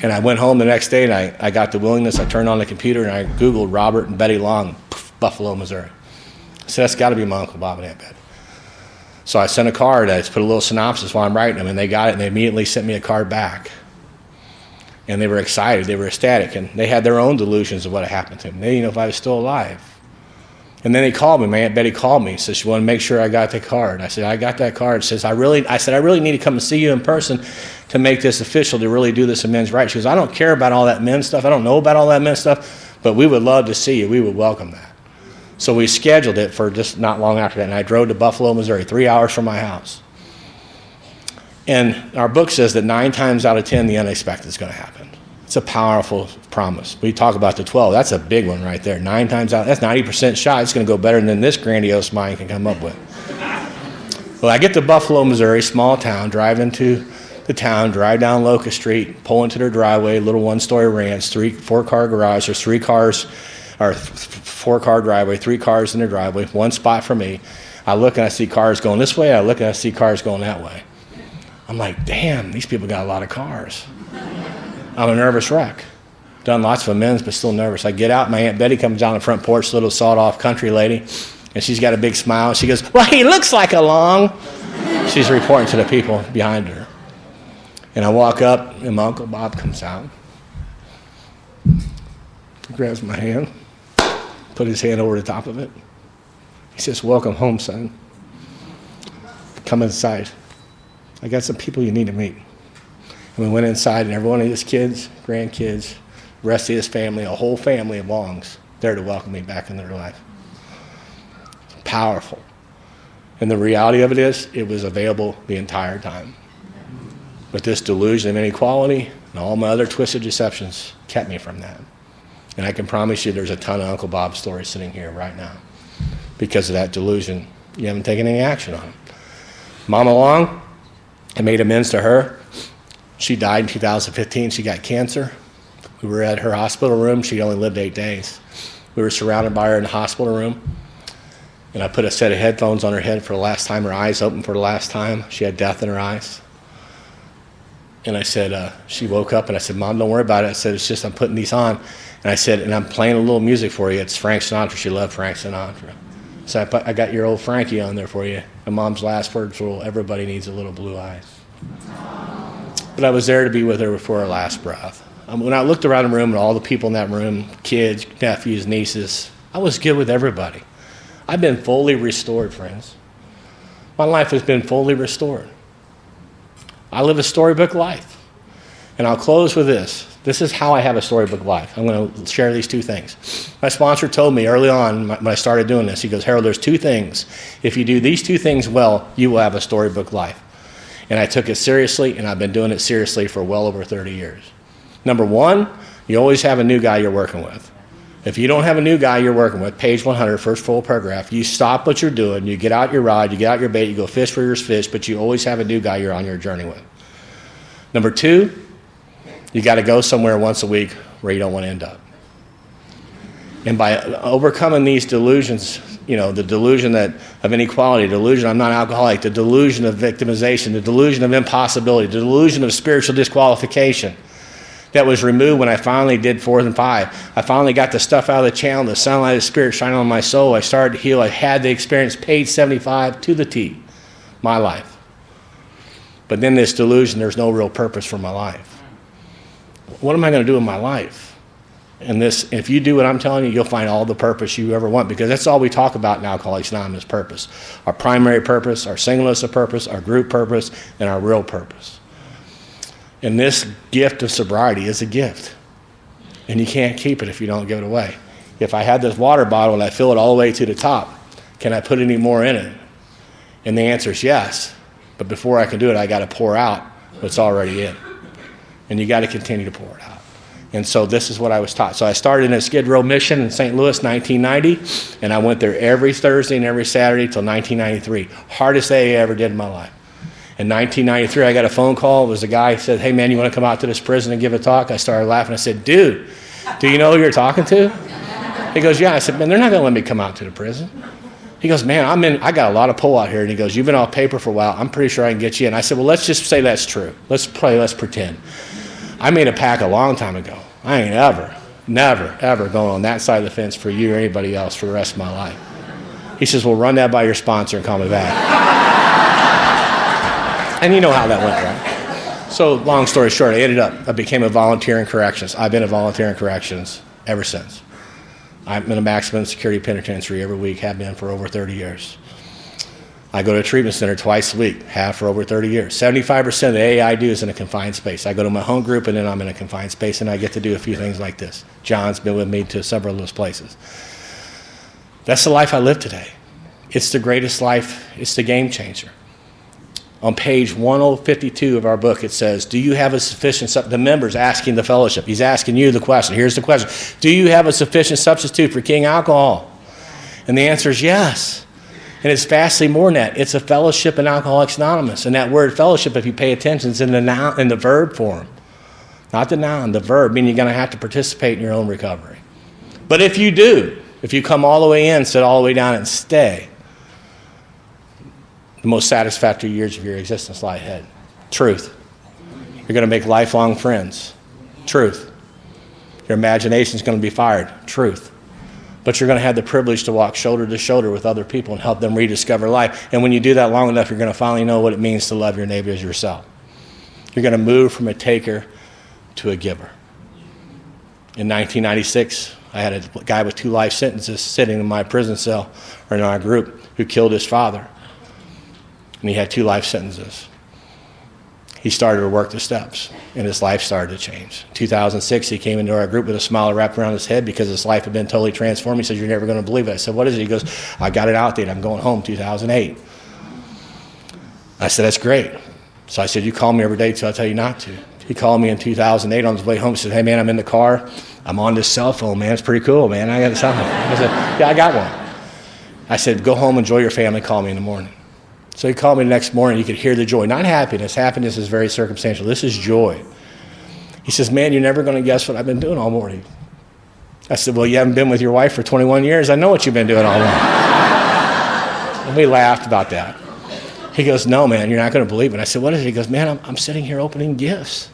And I went home the next day, and I got the willingness. I turned on the computer, and I Googled Robert and Betty Long, Buffalo, Missouri. I said, "That's got to be my Uncle Bob and Aunt Betty." So I sent a card. I just put a little synopsis while I'm writing them, and they got it, and they immediately sent me a card back. And they were excited. They were ecstatic, and they had their own delusions of what had happened to them. They didn't know if I was still alive. And then they called me. My Aunt Betty called me. Said she wanted to make sure I got the card. I said, "I got that card." Says, I really need to come and see you in person to make this official, to really do this amends right. She goes, "I don't care about all that men's stuff. I don't know about all that men's stuff, but we would love to see you. We would welcome that." So we scheduled it for just not long after that, and I drove to Buffalo, Missouri, 3 hours from my house. And our book says that 9 times out of 10, the unexpected is going to happen. It's a powerful promise. We talk about the 12. That's a big one right there. 9 times out, that's 90% shot. It's going to go better than this grandiose mind can come up with. Well, I get to Buffalo, Missouri, small town, drive into the town, drive down Locust Street, pull into their driveway, little one-story ranch, 4-car garage. There's 3 cars, or 4-car driveway, 3 cars in the driveway, 1 spot for me. I look and I see cars going this way. I look and I see cars going that way. I'm like, damn, these people got a lot of cars. I'm a nervous wreck. Done lots of amends, but still nervous. I get out. My Aunt Betty comes down the front porch, little sawed-off country lady, and she's got a big smile. She goes, "Well, he looks like a long." She's reporting to the people behind her. And I walk up, and my Uncle Bob comes out. He grabs my hand, put his hand over the top of it. He says, "Welcome home, son. Come inside. I got some people you need to meet." And we went inside, and every one of his kids, grandkids, the rest of his family, a whole family of Longs, there to welcome me back into their life. It's powerful. And the reality of it is, it was available the entire time. But this delusion of inequality and all my other twisted deceptions kept me from that. And I can promise you there's a ton of Uncle Bob stories sitting here right now. Because of that delusion, you haven't taken any action on it. Mama Long, I made amends to her. She died in 2015. She got cancer. We were at her hospital room. She only lived 8 days. We were surrounded by her in the hospital room. And I put a set of headphones on her head for the last time. Her eyes opened for the last time. She had death in her eyes. And I said, she woke up and I said, "Mom, don't worry about it." I said, "It's just I'm putting these on." And I said, "And I'm playing a little music for you. It's Frank Sinatra." She loved Frank Sinatra. So I got your old Frankie on there for you. And Mom's last words were, "Everybody needs a little blue eyes." But I was there to be with her before her last breath. When I looked around the room and all the people in that room, kids, nephews, nieces, I was good with everybody. I've been fully restored, friends. My life has been fully restored. I live a storybook life. And I'll close with this. This is how I have a storybook life. I'm going to share these 2 things. My sponsor told me early on when I started doing this, he goes, "Harold, there's 2 things. If you do these 2 things well, you will have a storybook life." And I took it seriously, and I've been doing it seriously for well over 30 years. Number 1, you always have a new guy you're working with. If you don't have a new guy you're working with, page 100, first full paragraph, you stop what you're doing, you get out your rod, you get out your bait, you go fish for your fish, but you always have a new guy you're on your journey with. Number 2, you got to go somewhere once a week where you don't want to end up. And by overcoming these delusions, the delusion of inequality, the delusion I'm not alcoholic, the delusion of victimization, the delusion of impossibility, the delusion of spiritual disqualification that was removed when I finally did 4th and 5. I finally got the stuff out of the channel, the sunlight of the Spirit shining on my soul. I started to heal. I had the experience, page 75 to the T, my life. But then this delusion, there's no real purpose for my life. What am I going to do in my life? And this, if you do what I'm telling you, you'll find all the purpose you ever want, because that's all we talk about in Alcoholics Anonymous, purpose. Our primary purpose, our singleness of purpose, our group purpose, and our real purpose. And this gift of sobriety is a gift. And you can't keep it if you don't give it away. If I had this water bottle and I fill it all the way to the top, can I put any more in it? And the answer is yes. But before I can do it, I got to pour out what's already in. And you got to continue to pour it out. And so this is what I was taught. So I started in a Skid Row mission in St. Louis, 1990, and I went there every Thursday and every Saturday till 1993. Hardest day I ever did in my life. In 1993, I got a phone call. It was a guy who said, hey, man, you want to come out to this prison and give a talk? I started laughing. I said, dude, do you know who you're talking to? He goes, yeah. I said, man, they're not going to let me come out to the prison. He goes, man, I got a lot of pull out here. And he goes, you've been off paper for a while. I'm pretty sure I can get you in. I said, well, let's just say that's true. Let's pretend. I made a pact a long time ago. I ain't never, ever going on that side of the fence for you or anybody else for the rest of my life. He says, well, run that by your sponsor and call me back. And you know how that went, right? So long story short, I became a volunteer in corrections. I've been a volunteer in corrections ever since. I'm in a maximum security penitentiary every week, have been for over 30 years. I go to a treatment center twice a week, have for over 30 years. 75% of the AA I do is in a confined space. I go to my home group, and then I'm in a confined space, and I get to do a few things like this. John's been with me to several of those places. That's the life I live today. It's the greatest life. It's the game changer. On page 1052 of our book, it says, do you have a sufficient, the members asking the fellowship. He's asking you the question. Here's the question. Do you have a sufficient substitute for king alcohol? And the answer is yes. And it's vastly more than that. It's a fellowship in Alcoholics Anonymous. And that word fellowship, if you pay attention, is in the noun, in the verb form. Not the noun, the verb, meaning you're going to have to participate in your own recovery. But if you do, if you come all the way in, sit all the way down, and stay, the most satisfactory years of your existence lie ahead. Truth. You're going to make lifelong friends. Truth. Your imagination is going to be fired. Truth. But you're going to have the privilege to walk shoulder to shoulder with other people and help them rediscover life. And when you do that long enough, you're going to finally know what it means to love your neighbor as yourself. You're going to move from a taker to a giver. In 1996, I had a guy with 2 life sentences sitting in my prison cell, or in our group, who killed his father. And he had 2 life sentences. He started to work the steps, and his life started to change. In 2006, he came into our group with a smile wrapped around his head because his life had been totally transformed. He said, you're never going to believe it. I said, what is it? He goes, I got it out there. I'm going home 2008. I said, that's great. So I said, you call me every day till I tell you not to. He called me in 2008 on his way home. He said, hey, man, I'm in the car. I'm on this cell phone, man. It's pretty cool, man. I got a cell phone. I said, yeah, I got one. I said, go home, enjoy your family, call me in the morning. So he called me the next morning. You could hear the joy. Not happiness. Happiness is very circumstantial. This is joy. He says, man, you're never going to guess what I've been doing all morning. I said, well, you haven't been with your wife for 21 years. I know what you've been doing all morning. And we laughed about that. He goes, no, man, you're not going to believe it. I said, what is it? He goes, man, I'm sitting here opening gifts.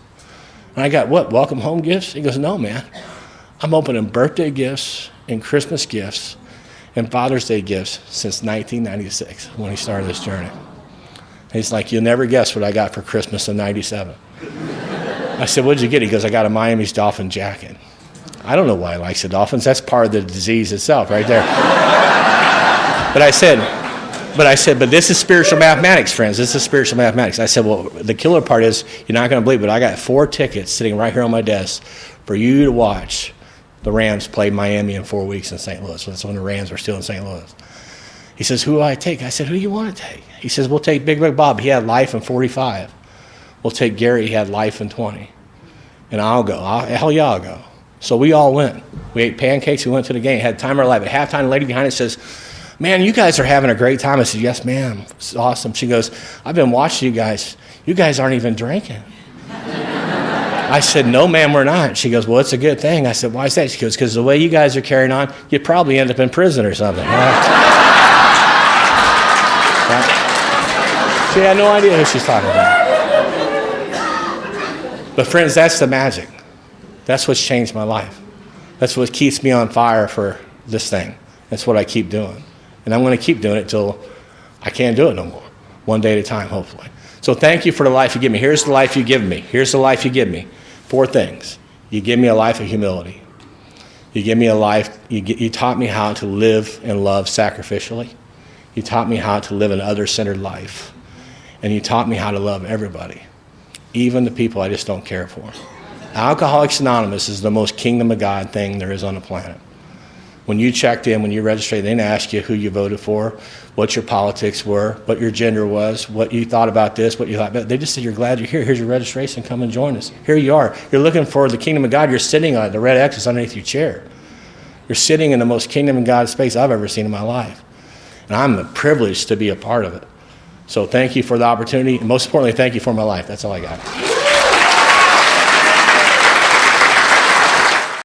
And I got, what, welcome home gifts? He goes, no, man. I'm opening birthday gifts and Christmas gifts and Father's Day gifts since 1996 when he started this journey. And he's like, you'll never guess what I got for Christmas in 97. I said, what'd you get? He goes, I got a Miami's Dolphin jacket. I don't know why he likes the Dolphins. That's part of the disease itself right there. But I said, but this is spiritual mathematics, friends. This is spiritual mathematics. I said, well, the killer part is you're not going to believe it, but I got 4 tickets sitting right here on my desk for you to watch the Rams play Miami in 4 weeks in St. Louis. That's when the Rams were still in St. Louis. He says, who do I take? I said, who do you want to take? He says, we'll take Big Rig Bob. He had life in 45. We'll take Gary. He had life in 20. And I'll go. Hell yeah, I'll go. So we all went. We ate pancakes. We went to the game. Had time of our life. At halftime, the lady behind us says, man, you guys are having a great time. I said, yes, ma'am. It's awesome. She goes, I've been watching you guys. You guys aren't even drinking. I said, no, ma'am, we're not. She goes, well, it's a good thing. I said, why is that? She goes, because the way you guys are carrying on, you'd probably end up in prison or something. She had no idea who she's talking about. But friends, that's the magic. That's what's changed my life. That's what keeps me on fire for this thing. That's what I keep doing. And I'm going to keep doing it till I can't do it no more. One day at a time, hopefully. So thank you for the life you give me. Here's the life you give me. Here's the life you give me. 4 things. You give me a life of humility. You give me a life. You taught me how to live and love sacrificially. You taught me how to live an other-centered life. And you taught me how to love everybody, even the people I just don't care for. Alcoholics Anonymous is the most kingdom of God thing there is on the planet. When you checked in, when you registered, they didn't ask you who you voted for, what your politics were, what your gender was, what you thought about this, what you thought about. They just said, you're glad you're here. Here's your registration. Come and join us. Here you are. You're looking for the kingdom of God. You're sitting on it. The red X is underneath your chair. You're sitting in the most kingdom of God space I've ever seen in my life. And I'm privileged to be a part of it. So thank you for the opportunity. And most importantly, thank you for my life. That's all I got.